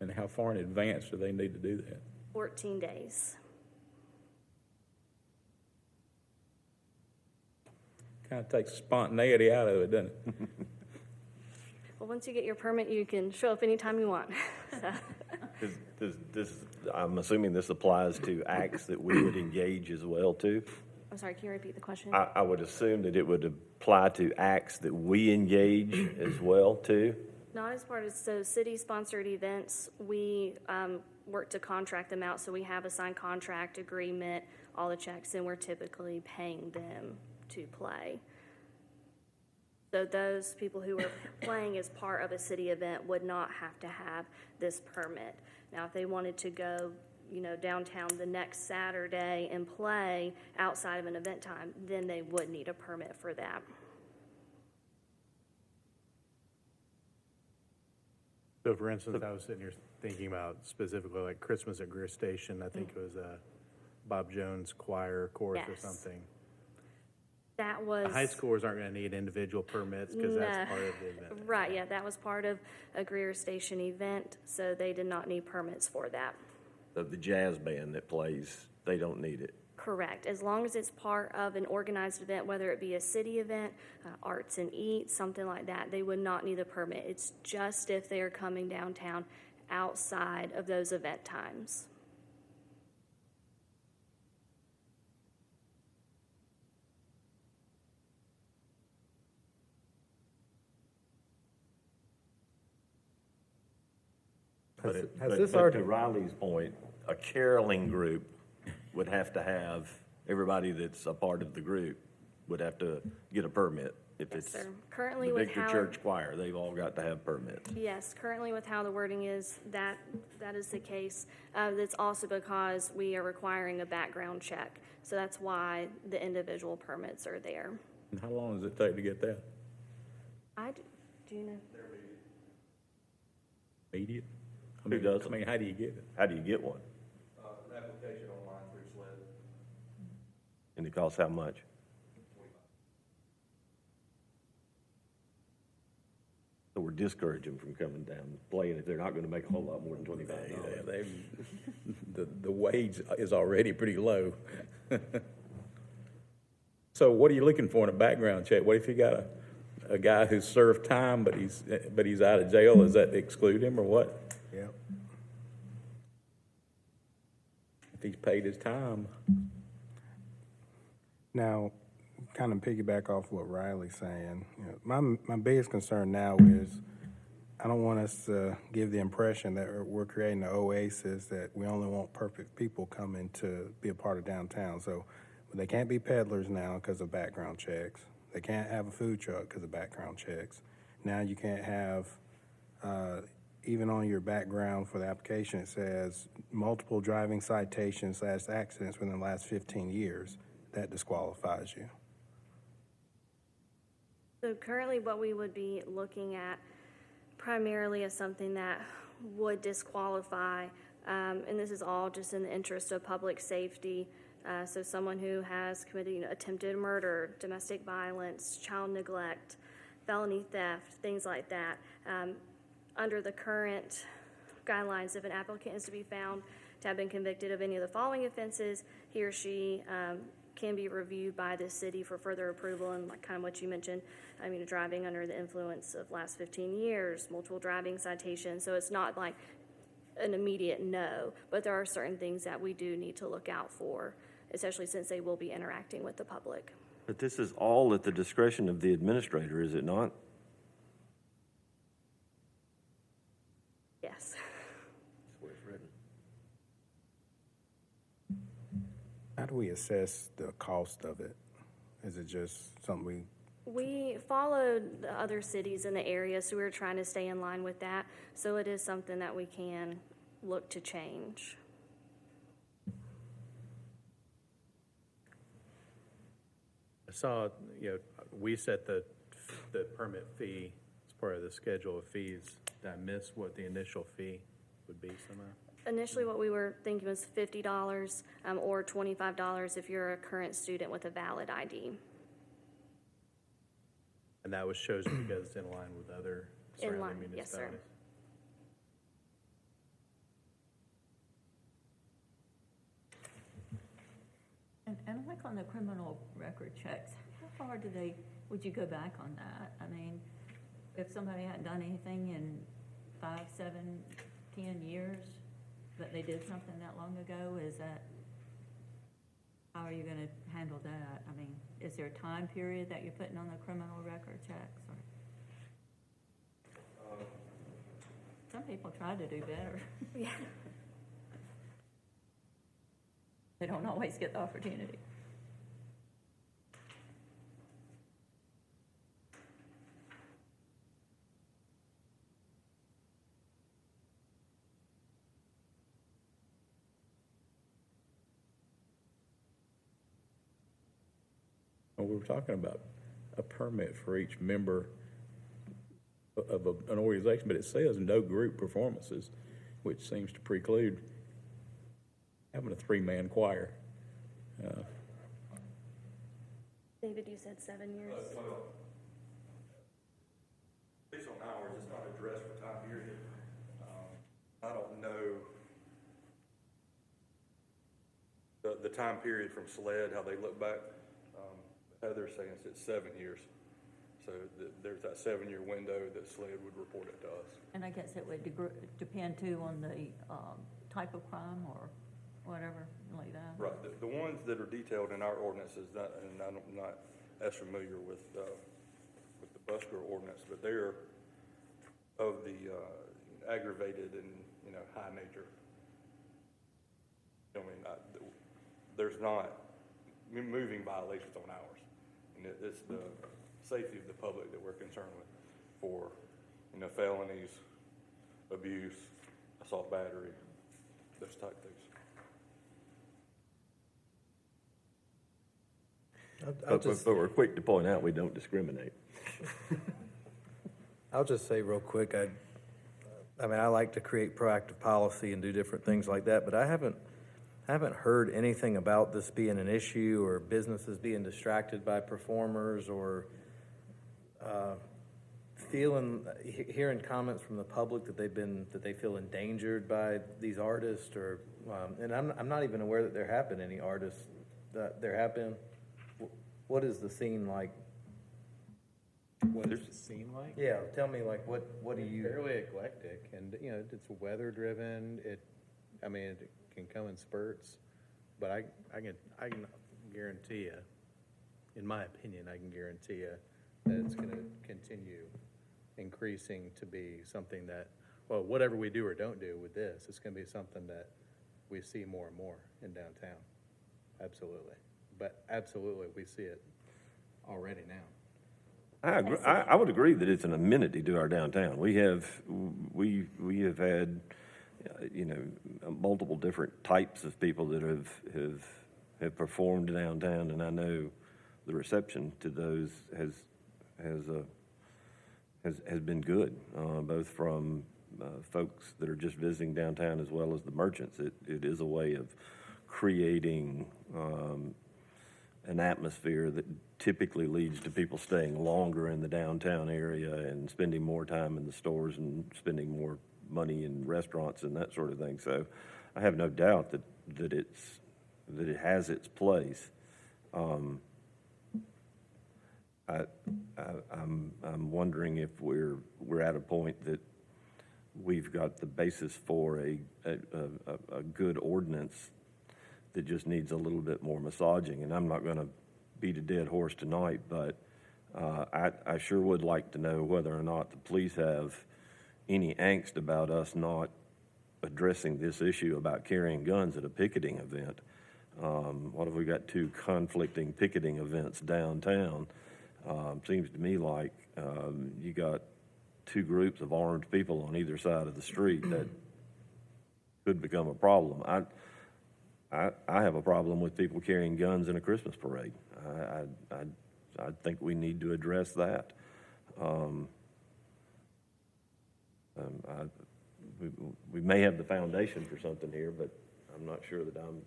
Speaker 7: And how far in advance do they need to do that?
Speaker 13: 14 days.
Speaker 7: Kind of takes spontaneity out of it, doesn't it?
Speaker 13: Well, once you get your permit, you can show up anytime you want.
Speaker 1: I'm assuming this applies to acts that we would engage as well, too?
Speaker 13: I'm sorry, can you repeat the question?
Speaker 1: I would assume that it would apply to acts that we engage as well, too?
Speaker 13: Not as part of, so city-sponsored events, we work to contract them out, so we have a signed contract agreement, all the checks, and we're typically paying them to play. So those people who are playing as part of a city event would not have to have this permit. Now, if they wanted to go, downtown the next Saturday and play outside of an event time, then they would need a permit for that.
Speaker 11: So for instance, I was sitting here thinking about specifically like Christmas at Greer Station. I think it was Bob Jones Choir Chorus or
Speaker 13: Yes.
Speaker 11: something.
Speaker 13: That was.
Speaker 11: The high schoolers aren't going to need individual permits because that's part of the event.
Speaker 13: Right, yeah, that was part of a Greer Station event, so they did not need permits for that.
Speaker 1: The jazz band that plays, they don't need it.
Speaker 13: Correct. As long as it's part of an organized event, whether it be a city event, Arts and Eats, something like that, they would not need a permit. It's just if they are coming downtown outside of those event times.
Speaker 1: But
Speaker 8: this
Speaker 1: to
Speaker 8: already-
Speaker 1: Riley's point, a caroling group would have to have, everybody that's a part of the group would have to get a permit. If
Speaker 13: Yes,
Speaker 1: it's
Speaker 13: sir. Currently
Speaker 1: the
Speaker 13: with
Speaker 1: Victor
Speaker 13: how.
Speaker 1: Church Choir, they've all got to have permits.
Speaker 13: Yes, currently with how the wording is, that is the case. That's also because we are requiring a background check. So that's why the individual permits are there.
Speaker 7: And how long does it take to get that?
Speaker 13: Do you know?
Speaker 7: Immediate?
Speaker 1: Who does
Speaker 7: I
Speaker 1: it?
Speaker 7: mean, how do you get it?
Speaker 1: How do you get one?
Speaker 6: An application online through SLED.
Speaker 1: And it costs how much? or discourage them from coming down playing if they're not going to make a whole lot more than $25.
Speaker 7: The wage is already pretty low. So what are you looking for in a background check? What if you got a guy who's served time, but he's out of jail? Does that exclude him or what?
Speaker 12: Yep.
Speaker 7: If he's paid his time.
Speaker 12: Now, kind of piggyback off what Riley's saying, you know, my biggest concern now is I don't want us to give the impression that we're creating an oasis, that we only want perfect people coming to be a part of downtown. So they can't be peddlers now because of background checks. They can't have a food truck because of background checks. Now you can't have, even on your background for the application, it says multiple driving citations / accidents within the last 15 years. That disqualifies you.
Speaker 13: So currently what we would be looking at primarily is something that would disqualify, and this is all just in the interest of public safety. So someone who has committed attempted murder, domestic violence, child neglect, felony theft, things like that. Under the current guidelines, if an applicant is to be found to have been convicted of any of the following offenses, he or she can be reviewed by the city for further approval, and like kind of what you mentioned, driving under the influence of last 15 years, multiple driving citations. So it's not like an immediate no, but there are certain things that we do need to look out for, especially since they will be interacting with the public.
Speaker 1: But this is all at the discretion of the administrator, is it not?
Speaker 13: Yes.
Speaker 1: That's where it's written.
Speaker 12: How do we assess the cost of it? Is it just something
Speaker 13: We followed the other cities in the area, so we were trying to stay in line with that. So it is something that we can look to change.
Speaker 11: I saw, we set the permit fee as part of the schedule of fees. Did I miss what the initial fee would be somehow?
Speaker 13: Initially, what we were thinking was $50 or $25 if you're a current student with a valid ID.
Speaker 11: And that was chosen because it's in line with other
Speaker 13: In
Speaker 11: surrounding
Speaker 13: line, yes,
Speaker 11: municipalities?
Speaker 13: sir.
Speaker 2: And like on the criminal record checks, how far would you go back on that? I mean, if somebody hadn't done anything in 5, 7, 10 years, but they did something that long ago, how are you gonna handle that? I mean, is there a time period that you're putting on the criminal record checks? Or some people try to do better.
Speaker 13: Yeah.
Speaker 2: They don't always get the opportunity.
Speaker 7: Well, we were talking about a permit for each member of an organization, but it says no group performances, which seems to preclude having a 3-man choir.
Speaker 13: David, you said 7 years.
Speaker 5: Well, based on hours, it's not addressed for time period. I don't know the time period from SLED, how they look back. Heather's saying it's 7 years. So there's that 7-year window that SLED would report it to us.
Speaker 2: And I guess it would depend too on the type of crime or whatever like that.
Speaker 5: Right. The ones that are detailed in our ordinances, and I'm not as familiar with the Busker ordinance, but they're of the aggravated and high nature. There's not moving violations on ours, and it's the safety of the public that we're concerned with for felonies, abuse, assault, battery, those type things.
Speaker 1: But we're quick to point out we don't discriminate.
Speaker 8: I'll just say real quick, I like to create proactive policy and do different things like that, but I haven't heard anything about this being an issue or businesses being distracted by performers or feeling, hearing comments from the public that that they feel endangered by these artists, or, and I'm not even aware that there have been any artists, that there have been. What is the scene like?
Speaker 11: What does it seem like?
Speaker 8: Yeah, tell me, like, what do you?
Speaker 11: Fairly eclectic, and, you know, it's weather-driven. It can come in spurts, but I can guarantee you, in my opinion, I can guarantee you that it's going to continue increasing to be something that, well, whatever we do or don't do with this, it's going to be something that we see more and more in downtown. Absolutely. But absolutely, we see it already now.
Speaker 1: I agree. I would agree that it's an amenity to our downtown. We have had, you know, multiple different types of people that have performed downtown, and I know the reception to those has been good, both from folks that are just visiting downtown as well as the merchants. It is a way of creating an atmosphere that typically leads to people staying longer in the downtown area and spending more time in the stores and spending more money in restaurants and that sort of thing. So I have no doubt that it has its place. I'm wondering if we're at a point that we've got the basis for a good ordinance that just needs a little bit more massaging. And I'm not going to beat a dead horse tonight, but I sure would like to know whether or not the police have any angst about us not addressing this issue about carrying guns at a picketing event. What if we got two conflicting picketing events downtown? Seems to me like you got two groups of armed people on either side of the street that could become a problem. I have a problem with people carrying guns in a Christmas parade. I think we need to address that. We may have the foundation for something here, but I'm not sure that I'm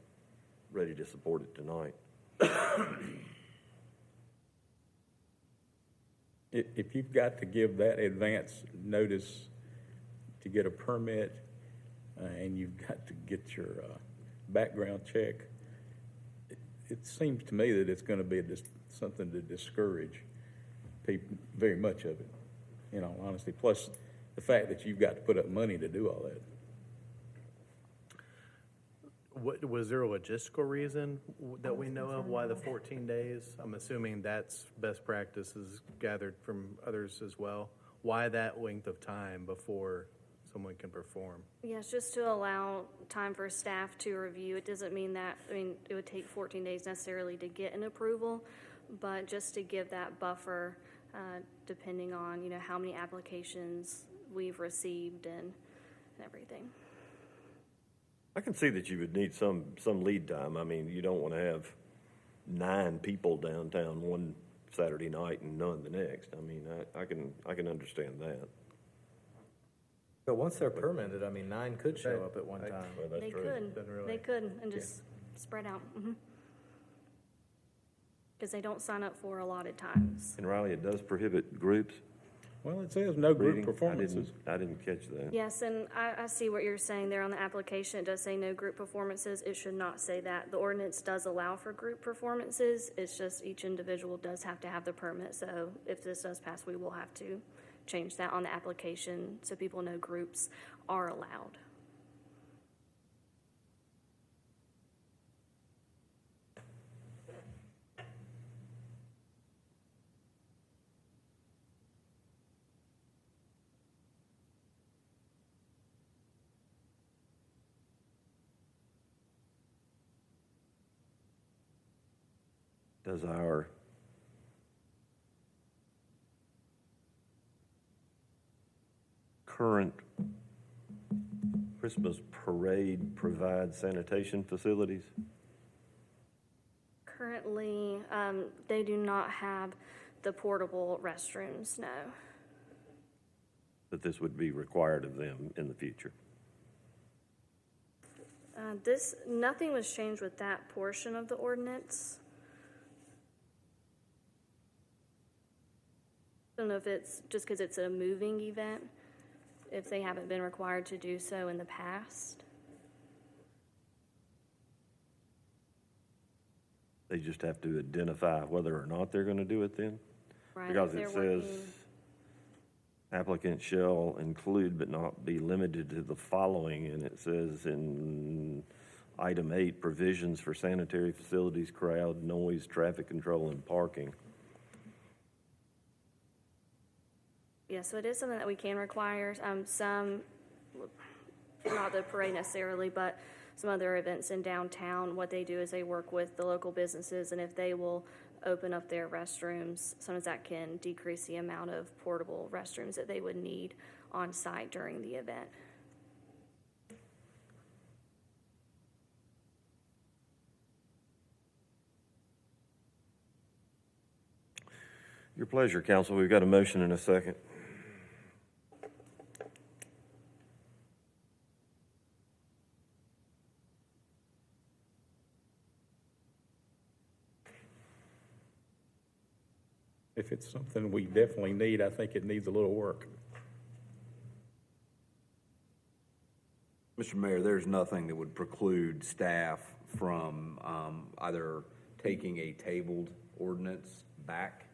Speaker 1: ready to support it tonight.
Speaker 7: If you've got to give that advance notice to get a permit, and you've got to get your background check, it seems to me that it's going to be just something to discourage people, very much of it, you know, honestly. Plus the fact that you've got to put up money to do all that.
Speaker 11: Was there a logistical reason that we know of why the 14 days? I'm assuming that's best practices gathered from others as well. Why that length of time before someone can perform?
Speaker 13: Yes, just to allow time for staff to review. It doesn't mean that, it would take 14 days necessarily to get an approval, but just to give that buffer, depending on, how many applications we've received and everything.
Speaker 1: I can see that you would need some lead time. I mean, you don't want to have 9 people downtown one Saturday night and none the next. I mean, I can understand that.
Speaker 8: But once they're permitted, 9 could show up at one time.
Speaker 1: Well, that's
Speaker 13: They
Speaker 1: true.
Speaker 13: could, they could, and just spread out. Because they don't sign up for allotted times.
Speaker 1: And Riley, it does prohibit groups.
Speaker 7: Well, it says no group
Speaker 1: reading.
Speaker 7: performances.
Speaker 1: I didn't catch that.
Speaker 13: Yes, and I see what you're saying there on the application. It does say no group performances. It should not say that. The ordinance does allow for group performances. It's just each individual does have to have the permit. So if this does pass, we will have to change that on the application so people know groups are allowed.
Speaker 1: Does our current Christmas parade provide sanitation facilities?
Speaker 13: Currently, they do not have the portable restrooms, no.
Speaker 1: That this would be required of them in the future?
Speaker 13: Nothing was changed with that portion of the ordinance. I don't know if it's just because it's a moving event, if they haven't been required to do so in the past.
Speaker 1: They just have to identify whether or not they're going to do it then?
Speaker 13: Right?
Speaker 1: Because
Speaker 13: If
Speaker 1: it
Speaker 13: they're
Speaker 1: says
Speaker 13: working-
Speaker 1: applicant shall include but not be limited to the following, and it says in item 8, provisions for sanitary facilities, crowd, noise, traffic control, and parking.
Speaker 13: Yeah, so it is something that we can require. Some, not the parade necessarily, but some other events in downtown, what they do is they work with the local businesses, and if they will open up their restrooms, sometimes that can decrease the amount of portable restrooms that they would need on site during the event.
Speaker 1: Your pleasure, council. We've got a motion and a second.
Speaker 7: If it's something we definitely need, I think it needs a little work.
Speaker 6: Mr. Mayor, there's nothing that would preclude staff from either taking a tabled ordinance back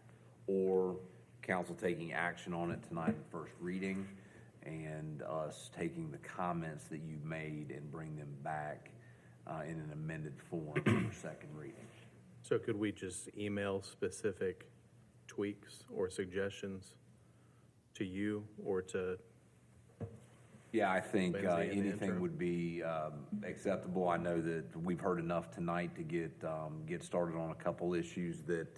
Speaker 6: or council taking action on it tonight in first reading and us taking the comments that you've made and bring them back in an amended form for second reading.
Speaker 11: So could we just email specific tweaks or suggestions to you or to?
Speaker 6: Yeah, I think
Speaker 11: Wednesday in the
Speaker 6: anything
Speaker 11: interim.
Speaker 6: would be acceptable. I know that we've heard enough tonight to get started on a couple issues that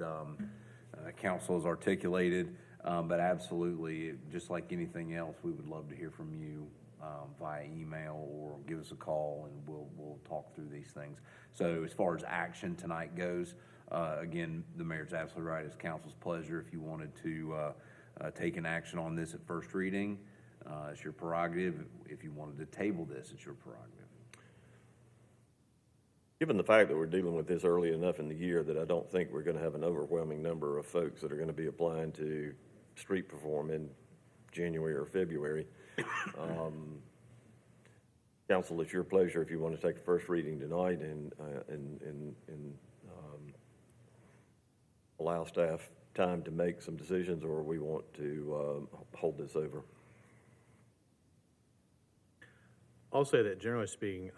Speaker 6: council has articulated. But absolutely, just like anything else, we would love to hear from you via email or give us a call, and we'll talk through these things. So as far as action tonight goes, again, the mayor's absolutely right. It's council's pleasure. If you wanted to take an action on this at first reading, it's your prerogative. If you wanted to table this, it's your prerogative.
Speaker 1: Given the fact that we're dealing with this early enough in the year that I don't think we're going to have an overwhelming number of folks that are going to be applying to street perform in January or February. Council, it's your pleasure if you want to take the first reading tonight and allow staff time to make some decisions, or we want to hold this over.
Speaker 11: I'll say that generally speaking,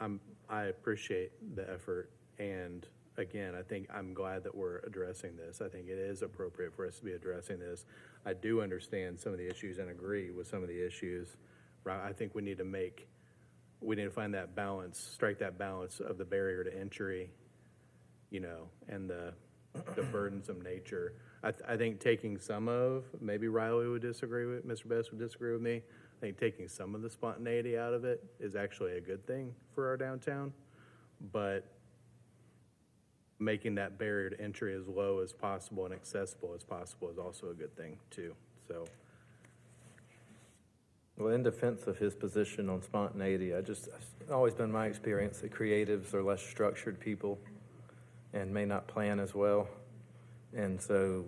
Speaker 11: I appreciate the effort, and again, I think I'm glad that we're addressing this. I think it is appropriate for us to be addressing this. I do understand some of the issues and agree with some of the issues. Right? I think we need to find that balance, strike that balance of the barrier to entry, and the burdensome nature. I think taking some of, maybe Riley would disagree with, Mr. Best would disagree with me. I think taking some of the spontaneity out of it is actually a good thing for our downtown, but making that barrier to entry as low as possible and accessible as possible is also a good thing too. So,
Speaker 8: Well, in defense of his position on spontaneity, it's always been my experience that creatives are less structured people and may not plan as well. And so,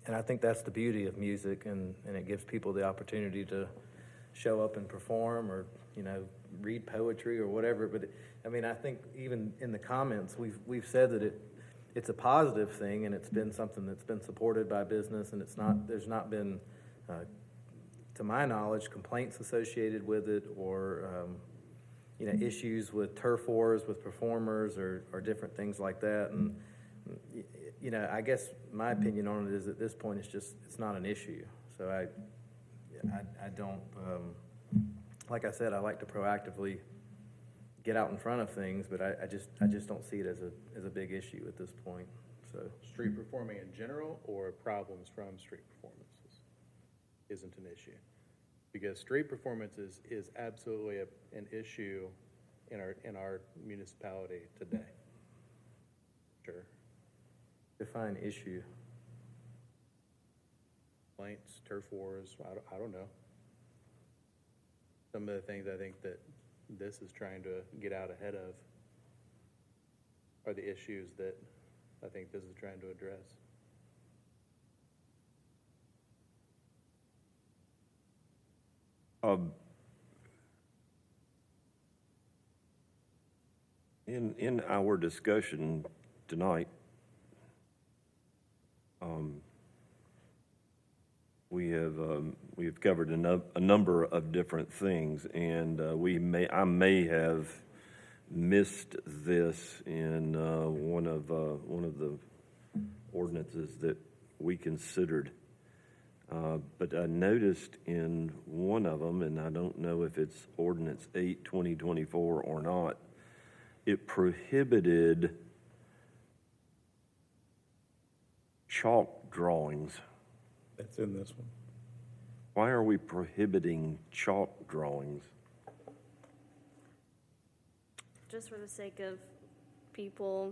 Speaker 8: and I think that's the beauty of music, and it gives people the opportunity to show up and perform or, read poetry or whatever. But I think even in the comments, we've said that it's a positive thing, and it's been something that's been supported by business, and there's not been, to my knowledge, complaints associated with it or, issues with turf wars with performers or different things like that. And, I guess my opinion on it is at this point, it's not an issue. So I don't, like I said, I like to proactively get out in front of things, but I just don't see it as a big issue at this point. So
Speaker 11: street performing in general or problems from street performances isn't an issue. Because street performance is absolutely an issue in our municipality today. Sure.
Speaker 8: define issue.
Speaker 11: Complaints, turf wars, I don't know. Some of the things I think that this is trying to get out ahead of are the issues that I think this is trying to address.
Speaker 1: In our discussion tonight, we have covered a number of different things, and I may have missed this in one of the ordinances that we considered. But I noticed in one of them, and I don't know if it's Ordinance 8, 2024 or not, it prohibited chalk drawings.
Speaker 7: That's in this one.
Speaker 1: Why are we prohibiting chalk drawings?
Speaker 13: Just for the sake of people,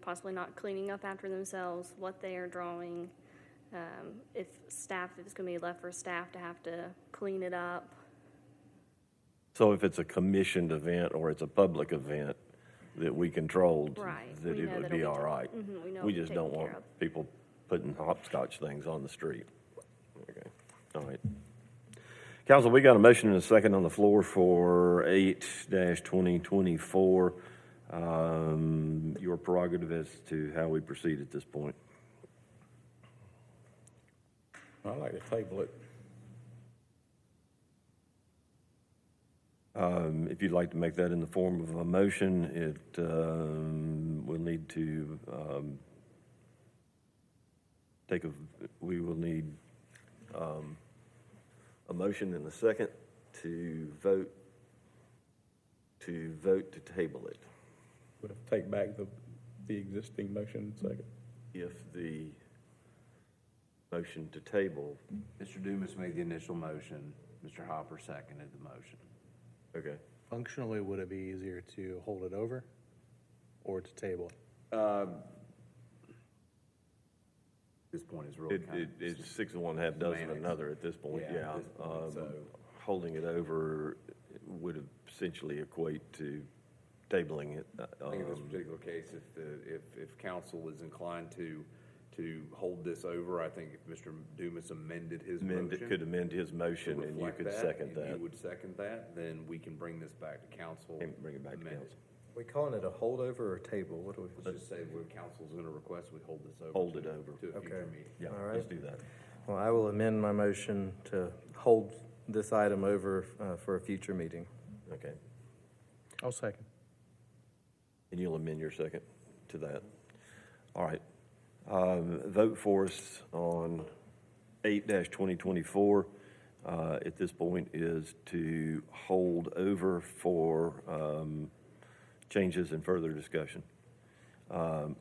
Speaker 13: possibly not cleaning up after themselves, what they are drawing. If it's going to be left for staff to have to clean it up.
Speaker 1: So if it's a commissioned event or it's a public event that we controlled,
Speaker 13: Right.
Speaker 1: that
Speaker 13: We
Speaker 1: it
Speaker 13: know
Speaker 1: would
Speaker 13: that'll
Speaker 1: be
Speaker 13: be
Speaker 1: all
Speaker 13: ta-
Speaker 1: right.
Speaker 13: we know
Speaker 1: We
Speaker 13: it'll be
Speaker 1: just don't
Speaker 13: taken
Speaker 1: want
Speaker 13: care of.
Speaker 1: people putting hopscotch things on the street. Okay, all right. Council, we got a motion and a second on the floor for 8-2024. Your prerogative as to how we proceed at this point.
Speaker 7: I'd like to table it.
Speaker 1: If you'd like to make that in the form of a motion, it will need to we will need a motion and a second to vote to table it.
Speaker 7: Would have to take back the existing motion second.
Speaker 1: If the motion to table,
Speaker 6: Mr. Dumas made the initial motion. Mr. Hopper seconded the motion.
Speaker 1: okay.
Speaker 11: Functionally, would it be easier to hold it over or to table it?
Speaker 6: This point is really kind of.
Speaker 1: It's 6 of one, half dozen of
Speaker 6: semantics.
Speaker 1: another at this point,
Speaker 6: Yeah,
Speaker 1: yeah.
Speaker 6: at this point, so-
Speaker 1: Holding it over would essentially equate to tabling it.
Speaker 6: I think in this particular case, if council is inclined to hold this over, I think if Mr. Dumas amended his motion.
Speaker 1: Could amend his
Speaker 6: to
Speaker 1: motion and you
Speaker 6: reflect
Speaker 1: could
Speaker 6: that,
Speaker 1: second
Speaker 6: and
Speaker 1: that.
Speaker 6: you would second that, then we can bring this back to council.
Speaker 1: And bring it back to
Speaker 6: amended.
Speaker 1: council.
Speaker 8: We calling it a holdover or table? What do we?
Speaker 6: Let's just say where council's going to request we hold this over.
Speaker 1: Hold it
Speaker 6: to-
Speaker 1: over.
Speaker 6: To a future
Speaker 8: Okay.
Speaker 6: meeting.
Speaker 1: Yeah,
Speaker 8: All
Speaker 1: let's
Speaker 8: right.
Speaker 1: do that.
Speaker 8: Well, I will amend my motion to hold this item over for a future meeting.
Speaker 1: Okay.
Speaker 11: I'll second.
Speaker 1: And you'll amend your second to that. All right. Vote for us on 8-2024 at this point is to hold over for changes and further discussion.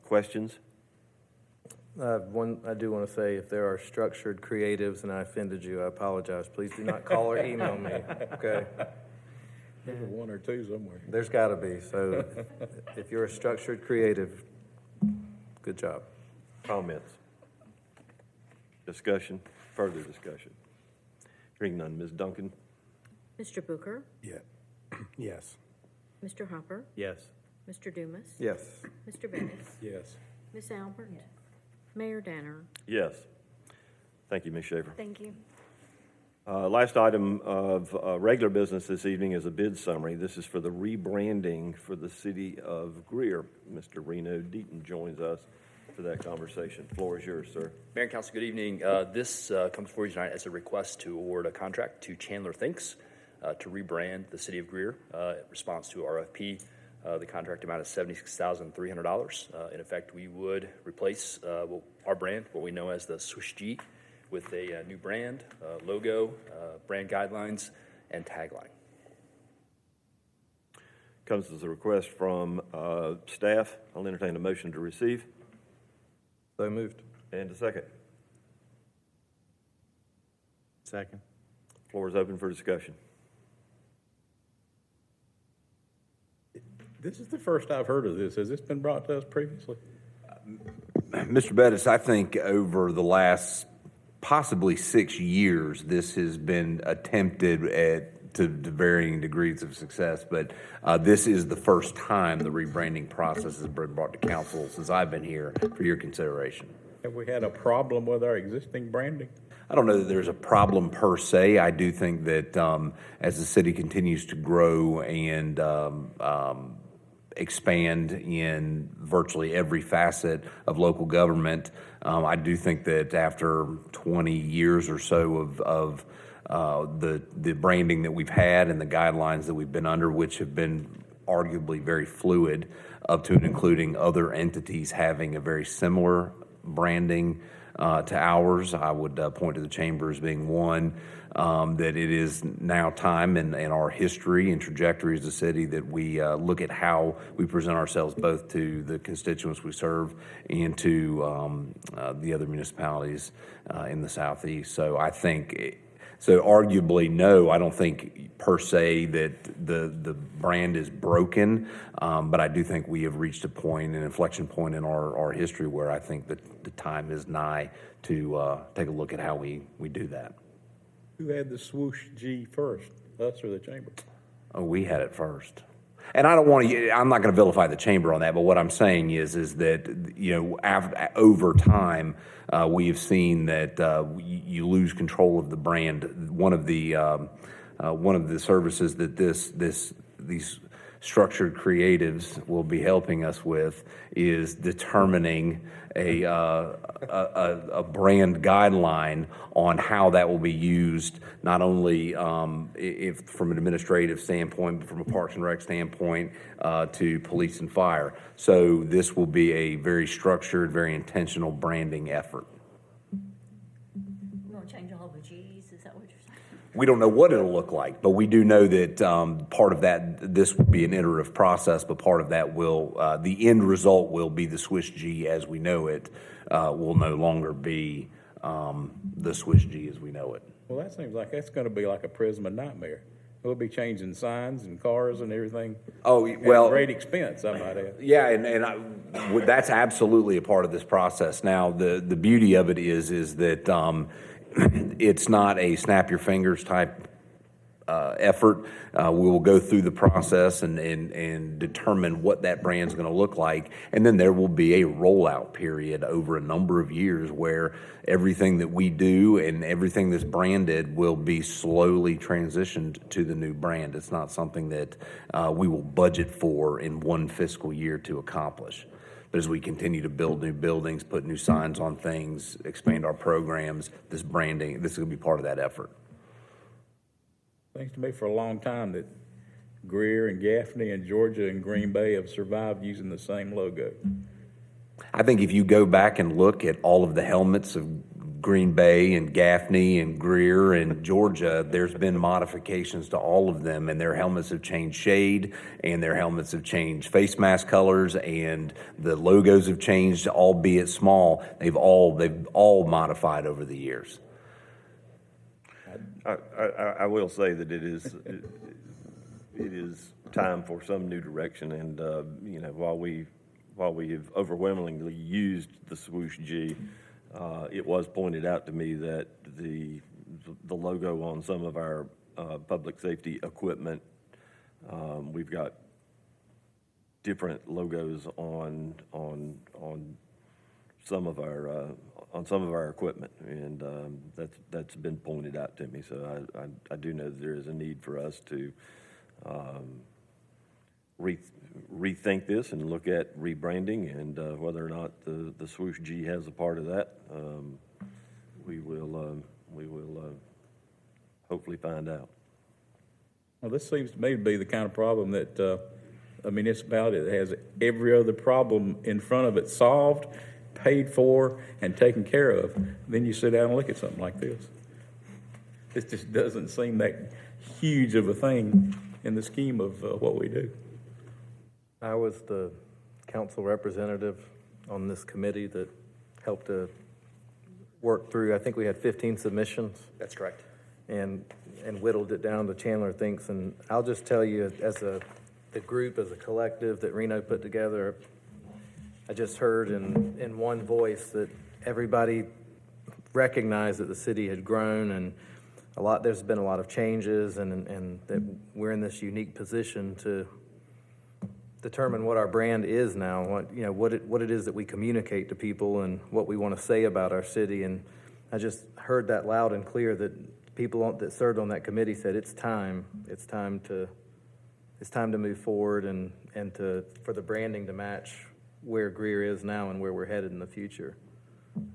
Speaker 1: Questions?
Speaker 8: I do want to say, if there are structured creatives and I offended you, I apologize. Please do not call or email me, okay?
Speaker 7: There's one or two somewhere.
Speaker 8: There's got to be, so if you're a structured creative, good job.
Speaker 1: Comments? Discussion? Further discussion? Hearing none. Ms. Duncan?
Speaker 4: Mr. Booker?
Speaker 12: Yeah. Yes.
Speaker 4: Mr. Hopper?
Speaker 11: Yes.
Speaker 4: Mr. Dumas?
Speaker 8: Yes.
Speaker 4: Mr. Bettis?
Speaker 7: Yes.
Speaker 4: Ms. Albert? Mayor Danner?
Speaker 1: Yes. Thank you, Ms. Shaver.
Speaker 13: Thank you.
Speaker 1: Last item of regular business this evening is a bid summary. This is for the rebranding for the city of Greer. Mr. Reno Deaton joins us for that conversation. Floor is yours, sir.
Speaker 14: Mayor and Council, good evening. This comes before you tonight as a request to award a contract to Chandler Thinks to rebrand the city of Greer in response to RFP. The contract amount is $76,300. In effect, we would replace our brand, what we know as the Swish G, with a new brand, logo, brand guidelines, and tagline.
Speaker 1: Comes as a request from staff. I'll entertain a motion to receive.
Speaker 8: So moved.
Speaker 1: And a second.
Speaker 11: Second.
Speaker 1: Floor is open for discussion.
Speaker 7: This is the first I've heard of this. Has this been brought to us previously?
Speaker 6: Mr. Bettis, I think over the last possibly 6 years, this has been attempted to varying degrees of success, but this is the first time the rebranding process has been brought to council since I've been here for your consideration.
Speaker 7: Have we had a problem with our existing branding?
Speaker 6: I don't know that there's a problem per se. I do think that as the city continues to grow and expand in virtually every facet of local government, I do think that after 20 years or so of the branding that we've had and the guidelines that we've been under, which have been arguably very fluid, up to and including other entities having a very similar branding to ours. I would point to the chamber as being one, that it is now time in our history and trajectory as a city that we look at how we present ourselves both to the constituents we serve and to the other municipalities in the Southeast. So I think, so arguably, no, I don't think per se that the brand is broken, but I do think we have reached a point, an inflection point in our history where I think that the time is nigh to take a look at how we do that.
Speaker 7: Who had the swoosh G first, us or the chamber?
Speaker 6: Oh, we had it first. And I don't want to, I'm not going to vilify the chamber on that, but what I'm saying is that, you know, over time, we have seen that you lose control of the brand. One of the services that these structured creatives will be helping us with is determining a brand guideline on how that will be used, not only if from an administrative standpoint, but from a Parks and Rec standpoint to police and fire. So this will be a very structured, very intentional branding effort.
Speaker 2: We're going to change all the Gs, is that what you're saying?
Speaker 6: We don't know what it'll look like, but we do know that part of that, this will be an iterative process, but part of that will, the end result will be the Swiss G as we know it, will no longer be the Swiss G as we know it.
Speaker 7: Well, that seems like that's going to be like a Prisma nightmare. We'll be changing signs and cars and everything.
Speaker 6: Oh, well.
Speaker 7: At great expense, I might add.
Speaker 6: Yeah, and that's absolutely a part of this process. Now, the beauty of it is that it's not a snap your fingers type effort. We will go through the process and determine what that brand's going to look like, and then there will be a rollout period over a number of years where everything that we do and everything that's branded will be slowly transitioned to the new brand. It's not something that we will budget for in one fiscal year to accomplish. But as we continue to build new buildings, put new signs on things, expand our programs, this branding, this is going to be part of that effort.
Speaker 7: Seems to me for a long time that Greer and Gaffney and Georgia and Green Bay have survived using the same logo.
Speaker 6: I think if you go back and look at all of the helmets of Green Bay and Gaffney and Greer and Georgia, there's been modifications to all of them, and their helmets have changed shade, and their helmets have changed face mask colors, and the logos have changed, albeit small. They've all modified over the years.
Speaker 1: I will say that it is time for some new direction, and you know, while we have overwhelmingly used the swoosh G, it was pointed out to me that the logo on some of our public safety equipment, we've got different logos on some of our equipment, and that's been pointed out to me. So I do know that there is a need for us to rethink this and look at rebranding, and whether or not the swoosh G has a part of that, we will hopefully find out.
Speaker 7: Well, this seems to me to be the kind of problem that a municipality that has every other problem in front of it solved, paid for, and taken care of. Then you sit down and look at something like this. This just doesn't seem that huge of a thing in the scheme of what we do.
Speaker 8: I was the council representative on this committee that helped to work through, I think we had 15 submissions.
Speaker 14: That's correct.
Speaker 8: And whittled it down to Chandler Thinks. And I'll just tell you, as the group, as a collective that Reno put together, I just heard in one voice that everybody recognized that the city had grown, and there's been a lot of changes, and that we're in this unique position to determine what our brand is now, what it is that we communicate to people, and what we want to say about our city. And I just heard that loud and clear that that served on that committee said it's time to move forward and for the branding to match where Greer is now and where we're headed in the future.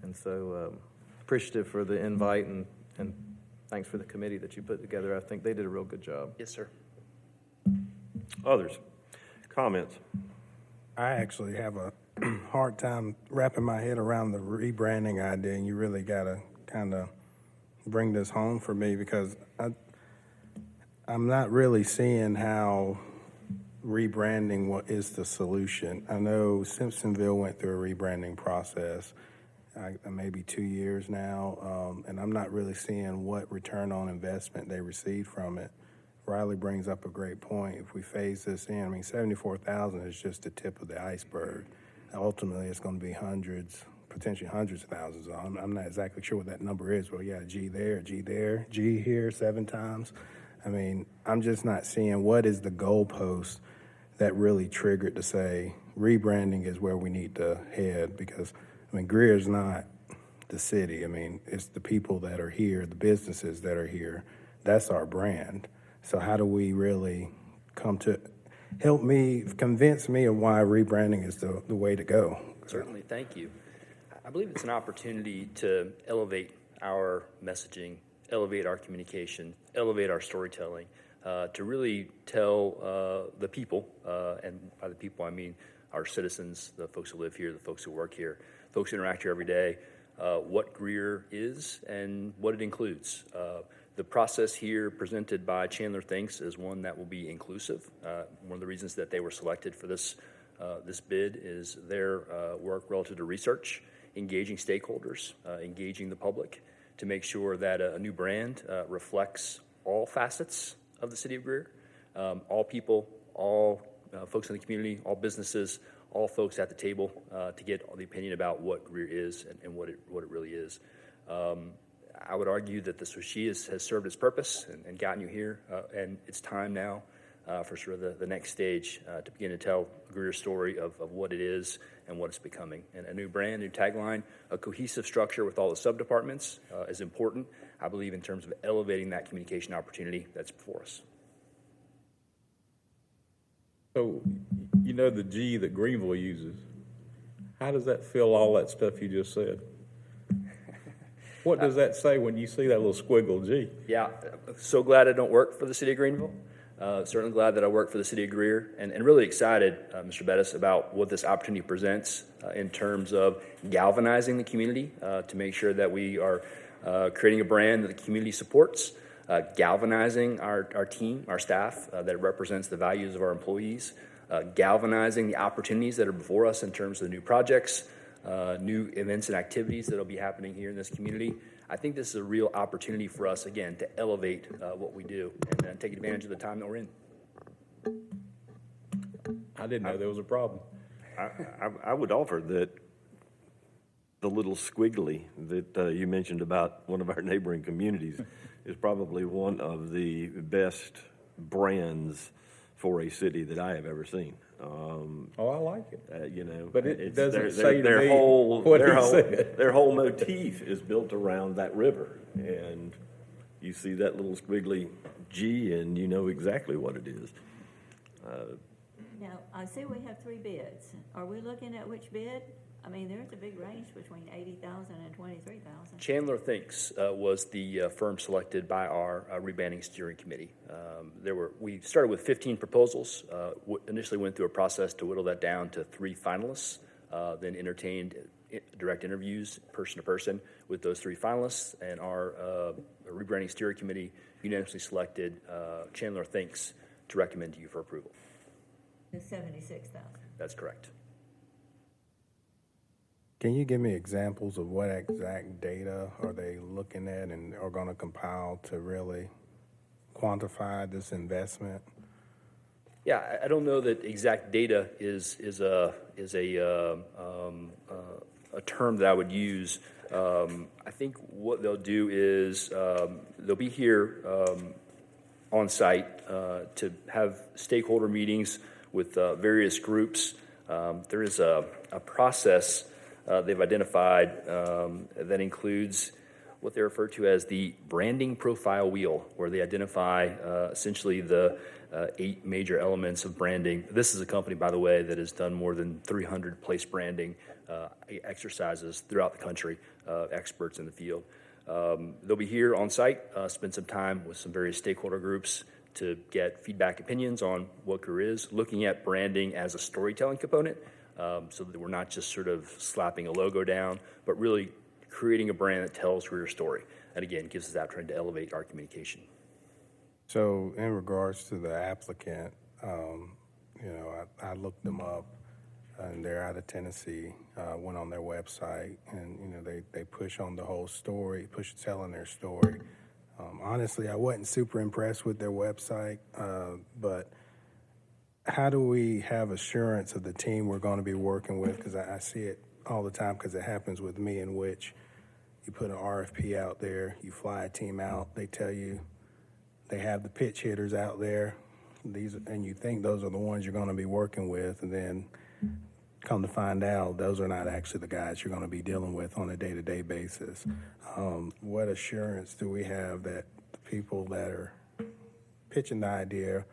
Speaker 8: And so appreciative for the invite and thanks for the committee that you put together. I think they did a real good job.
Speaker 14: Yes, sir.
Speaker 1: Others? Comments?
Speaker 12: I actually have a hard time wrapping my head around the rebranding idea, and you really got to kind of bring this home for me because I'm not really seeing how rebranding is the solution. I know Simpsonville went through a rebranding process, maybe 2 years now, and I'm not really seeing what return on investment they received from it. Riley brings up a great point. If we phase this in, I mean, 74,000 is just the tip of the iceberg. Ultimately, it's going to be hundreds, potentially hundreds of thousands. I'm not exactly sure what that number is. Well, yeah, G there, G here 7 times. I mean, I'm just not seeing what is the goalpost that really triggered to say rebranding is where we need to head because, I mean, Greer is not the city. I mean, it's the people that are here, the businesses that are here. That's our brand. So how do we really convince me of why rebranding is the way to go?
Speaker 14: Certainly, thank you. I believe it's an opportunity to elevate our messaging, elevate our communication, elevate our storytelling, to really tell the people, and by the people I mean our citizens, the folks who live here, the folks who work here, folks who interact here every day, what Greer is and what it includes. The process here presented by Chandler Thinks is one that will be inclusive. One of the reasons that they were selected for this bid is their work relative to research, engaging stakeholders, engaging the public to make sure that a new brand reflects all facets of the city of Greer, all people, all folks in the community, all businesses, all folks at the table to get the opinion about what Greer is and what it really is. I would argue that the Swishi has served its purpose and gotten you here, and it's time now for sort of the next stage to begin to tell Greer's story of what it is and what it's becoming. And a new brand, new tagline, a cohesive structure with all the sub-departments is important, I believe, in terms of elevating that communication opportunity that's before us.
Speaker 7: So, you know the G that Greenville uses. How does that fill all that stuff you just said? What does that say when you see that little squiggle G?
Speaker 14: Yeah, so glad I don't work for the city of Greenville. Certainly glad that I work for the city of Greer, and really excited, Mr. Bettis, about what this opportunity presents in terms of galvanizing the community to make sure that we are creating a brand that the community supports, galvanizing our team, our staff that represents the values of our employees, galvanizing the opportunities that are before us in terms of the new projects, new events and activities that will be happening here in this community. I think this is a real opportunity for us, again, to elevate what we do and take advantage of the time that we're in.
Speaker 7: I didn't know there was a problem.
Speaker 1: I would offer that the little squiggly that you mentioned about one of our neighboring communities is probably one of the best brands for a city that I have ever seen.
Speaker 7: I like it.
Speaker 1: You know,
Speaker 7: But it doesn't say to
Speaker 1: their
Speaker 7: me
Speaker 1: whole
Speaker 7: what
Speaker 1: their
Speaker 7: he
Speaker 1: whole,
Speaker 7: said.
Speaker 1: their whole motif is built around that river, and you see that little squiggly G, and you know exactly what it is.
Speaker 2: Now, I see we have 3 bids. Are we looking at which bid? I mean, there's a big range between 80,000 and 23,000.
Speaker 14: Chandler Thinks was the firm selected by our rebranding steering committee. We started with 15 proposals, initially went through a process to whittle that down to 3 finalists, then entertained direct interviews person to person with those 3 finalists, and our rebranding steering committee unanimously selected Chandler Thinks to recommend to you for approval.
Speaker 2: The 76,000.
Speaker 14: That's correct.
Speaker 12: Can you give me examples of what exact data are they looking at and are going to compile to really quantify this investment?
Speaker 14: Yeah, I don't know that exact data is a term that I would use. I think what they'll do is they'll be here on site to have stakeholder meetings with various groups. There is a process they've identified that includes what they refer to as the branding profile wheel, where they identify essentially the 8 major elements of branding. This is a company, by the way, that has done more than 300 place branding exercises throughout the country, experts in the field. They'll be here on site, spend some time with some various stakeholder groups to get feedback, opinions on what Greer is, looking at branding as a storytelling component, so that we're not just sort of slapping a logo down, but really creating a brand that tells Greer's story. And again, gives us that opportunity to elevate our communication.
Speaker 12: So in regards to the applicant, I looked them up, and they're out of Tennessee. Went on their website, and they push on the whole story, push telling their story. Honestly, I wasn't super impressed with their website, but how do we have assurance of the team we're going to be working with? Because I see it all the time, because it happens with me, in which you put an RFP out there, you fly a team out, they tell you they have the pitch hitters out there, and you think those are the ones you're going to be working with, and then come to find out those are not actually the guys you're going to be dealing with on a day-to-day basis. What assurance do we have that the people that are pitching the idea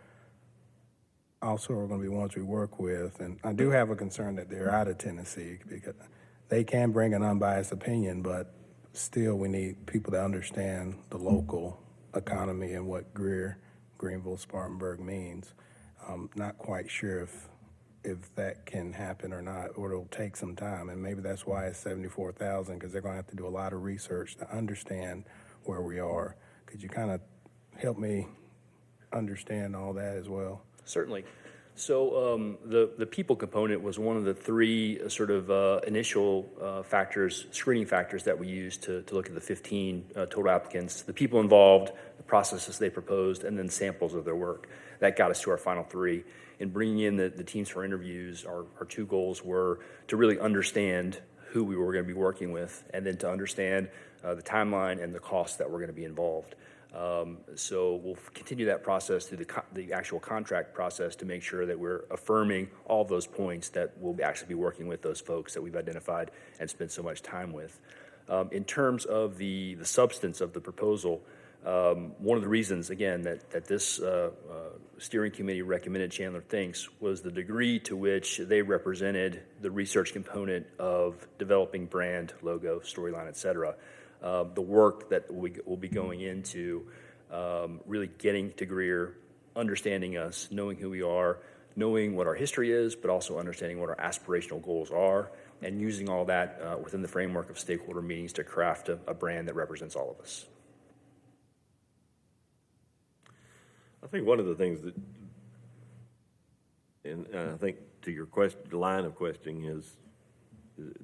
Speaker 12: also are going to be ones we work with? And I do have a concern that they're out of Tennessee, because they can bring an unbiased opinion, but still we need people to understand the local economy and what Greer, Greenville, Spartanburg means. Not quite sure if that can happen or not, or it'll take some time. And maybe that's why it's 74,000, because they're going to have to do a lot of research to understand where we are. Could you kind of help me understand all that as well?
Speaker 14: Certainly. So the people component was one of the 3 sort of initial screening factors that we used to look at the 15 total applicants, the people involved, the processes they proposed, and then samples of their work. That got us to our final 3. In bringing in the teams for interviews, our 2 goals were to really understand who we were going to be working with, and then to understand the timeline and the costs that were going to be involved. So we'll continue that process through the actual contract process to make sure that we're affirming all those points that we'll actually be working with those folks that we've identified and spent so much time with. In terms of the substance of the proposal, one of the reasons, again, that this steering committee recommended Chandler Thinks was the degree to which they represented the research component of developing brand, logo, storyline, et cetera. The work that we will be going into, really getting to Greer, understanding us, knowing who we are, knowing what our history is, but also understanding what our aspirational goals are, and using all that within the framework of stakeholder meetings to craft a brand that represents all of us.
Speaker 1: I think one of the things and I think to your line of questioning is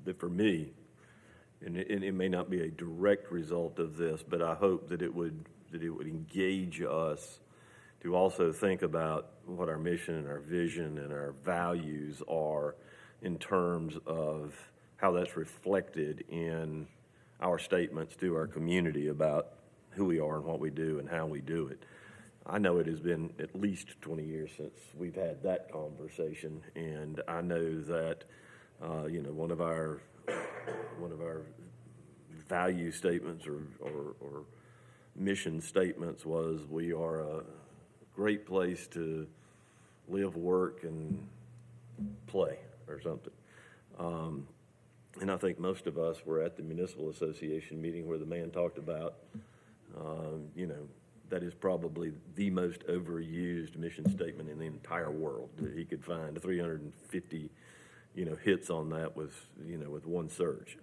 Speaker 1: that for me, and it may not be a direct result of this, but I hope that it would engage us to also think about what our mission and our vision and our values are in terms of how that's reflected in our statements to our community about who we are and what we do and how we do it. I know it has been at least 20 years since we've had that conversation, and I know that one of our value statements or mission statements was we are a great place to live, work, and play, or something. And I think most of us were at the Municipal Association meeting where the man talked about, that is probably the most overused mission statement in the entire world. He could find 350, hits on that with one search.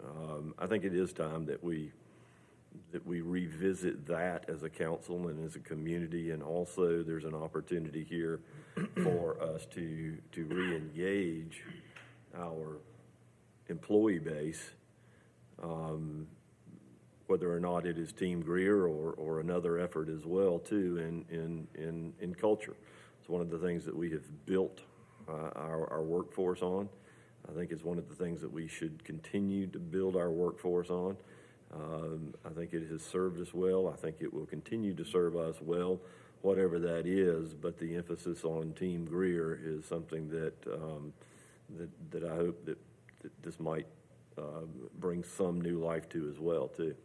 Speaker 1: I think it is time that we revisit that as a council and as a community, and also there's an opportunity here for us to re-engage our employee base, whether or not it is Team Greer or another effort as well too in culture. It's one of the things that we have built our workforce on. I think it's one of the things that we should continue to build our workforce on. I think it has served us well. I think it will continue to serve us well, whatever that is. But the emphasis on Team Greer is something that I hope that this might bring some new life to as well too.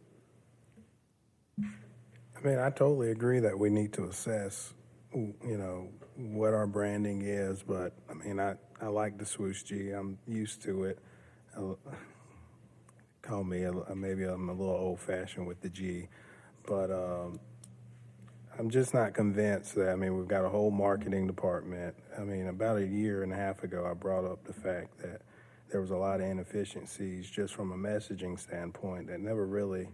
Speaker 12: I mean, I totally agree that we need to assess, what our branding is, but, I mean, I like the swoosh G. I'm used to it. Call me, maybe I'm a little old-fashioned with the G, but I'm just not convinced that, I mean, we've got a whole marketing department. I mean, about a year and a half ago, I brought up the fact that there was a lot of inefficiencies just from a messaging standpoint that never really,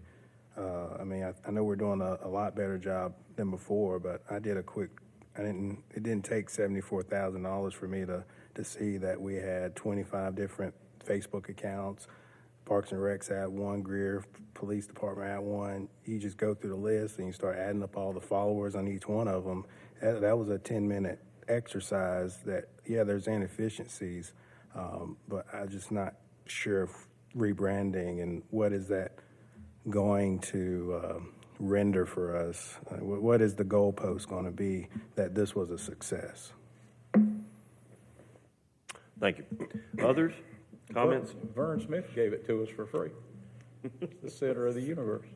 Speaker 12: I know we're doing a lot better job than before, but it didn't take $74,000 for me to see that we had 25 different Facebook accounts. Parks and Recs had one, Greer Police Department had one. You just go through the list and you start adding up all the followers on each one of them. That was a 10-minute exercise that, yeah, there's inefficiencies, but I'm just not sure if rebranding and what is that going to render for us. What is the goalpost going to be that this was a success?
Speaker 1: Thank you. Others? Comments?
Speaker 7: Vern Smith gave it to us for free. The center of the universe.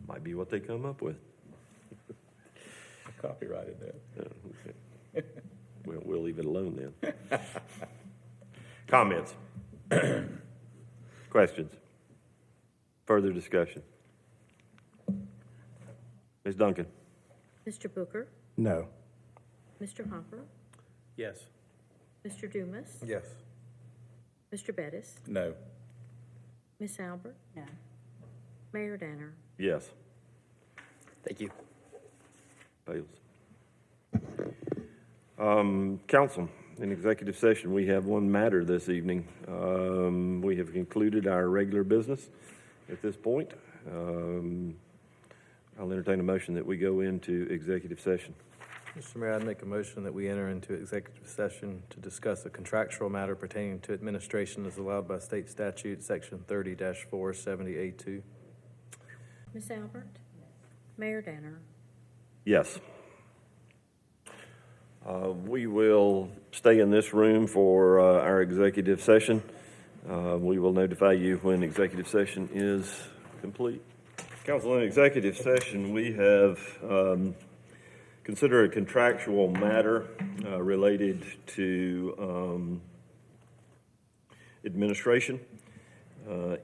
Speaker 1: Might be what they come up with.
Speaker 7: I copyrighted that.
Speaker 1: Okay. We'll leave it alone then. Comments? Questions? Further discussion? Ms. Duncan?
Speaker 4: Mr. Booker?
Speaker 12: No.
Speaker 4: Mr. Hopper?
Speaker 11: Yes.
Speaker 4: Mr. Dumas?
Speaker 8: Yes.
Speaker 4: Mr. Bettis?
Speaker 7: No.
Speaker 4: Miss Albert?
Speaker 2: No.
Speaker 4: Mayor Danner?
Speaker 1: Yes.
Speaker 14: Thank you.
Speaker 1: Fails. Council, in executive session, we have one matter this evening. We have concluded our regular business at this point. I'll entertain a motion that we go into executive session.
Speaker 8: Mr. Mayor, I'd make a motion that we enter into executive session to discuss a contractual matter pertaining to administration as allowed by state statute, section 30-470A2.
Speaker 4: Miss Albert? Mayor Danner?
Speaker 1: Yes. We will stay in this room for our executive session. We will notify you when executive session is complete. Council, in executive session, we have consider a contractual matter related to administration.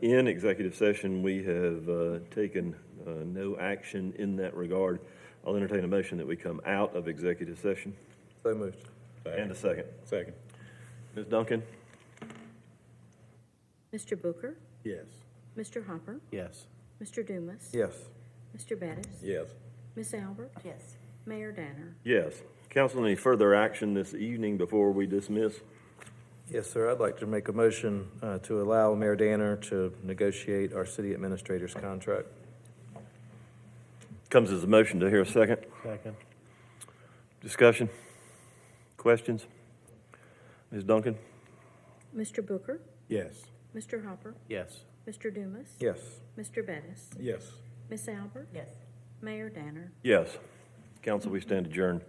Speaker 1: In executive session, we have taken no action in that regard. I'll entertain a motion that we come out of executive session.
Speaker 8: So moved.
Speaker 1: And a second.
Speaker 7: Second.
Speaker 1: Ms. Duncan?
Speaker 4: Mr. Booker?
Speaker 12: Yes.
Speaker 4: Mr. Hopper?
Speaker 11: Yes.
Speaker 4: Mr. Dumas?
Speaker 8: Yes.
Speaker 4: Mr. Bettis?
Speaker 7: Yes.
Speaker 4: Miss Albert?
Speaker 2: Yes.
Speaker 4: Mayor Danner?
Speaker 1: Yes. Council, any further action this evening before we dismiss?
Speaker 8: Yes, sir. I'd like to make a motion to allow Mayor Danner to negotiate our city administrator's contract.
Speaker 1: Comes as a motion to hear a second.
Speaker 11: Second.
Speaker 1: Discussion? Questions? Ms. Duncan?
Speaker 4: Mr. Booker?
Speaker 12: Yes.
Speaker 4: Mr. Hopper?
Speaker 11: Yes.
Speaker 4: Mr. Dumas?
Speaker 8: Yes.
Speaker 4: Mr. Bettis?
Speaker 7: Yes.
Speaker 4: Miss Albert?
Speaker 2: Yes.
Speaker 4: Mayor Danner?
Speaker 1: Yes. Council, we stand adjourned.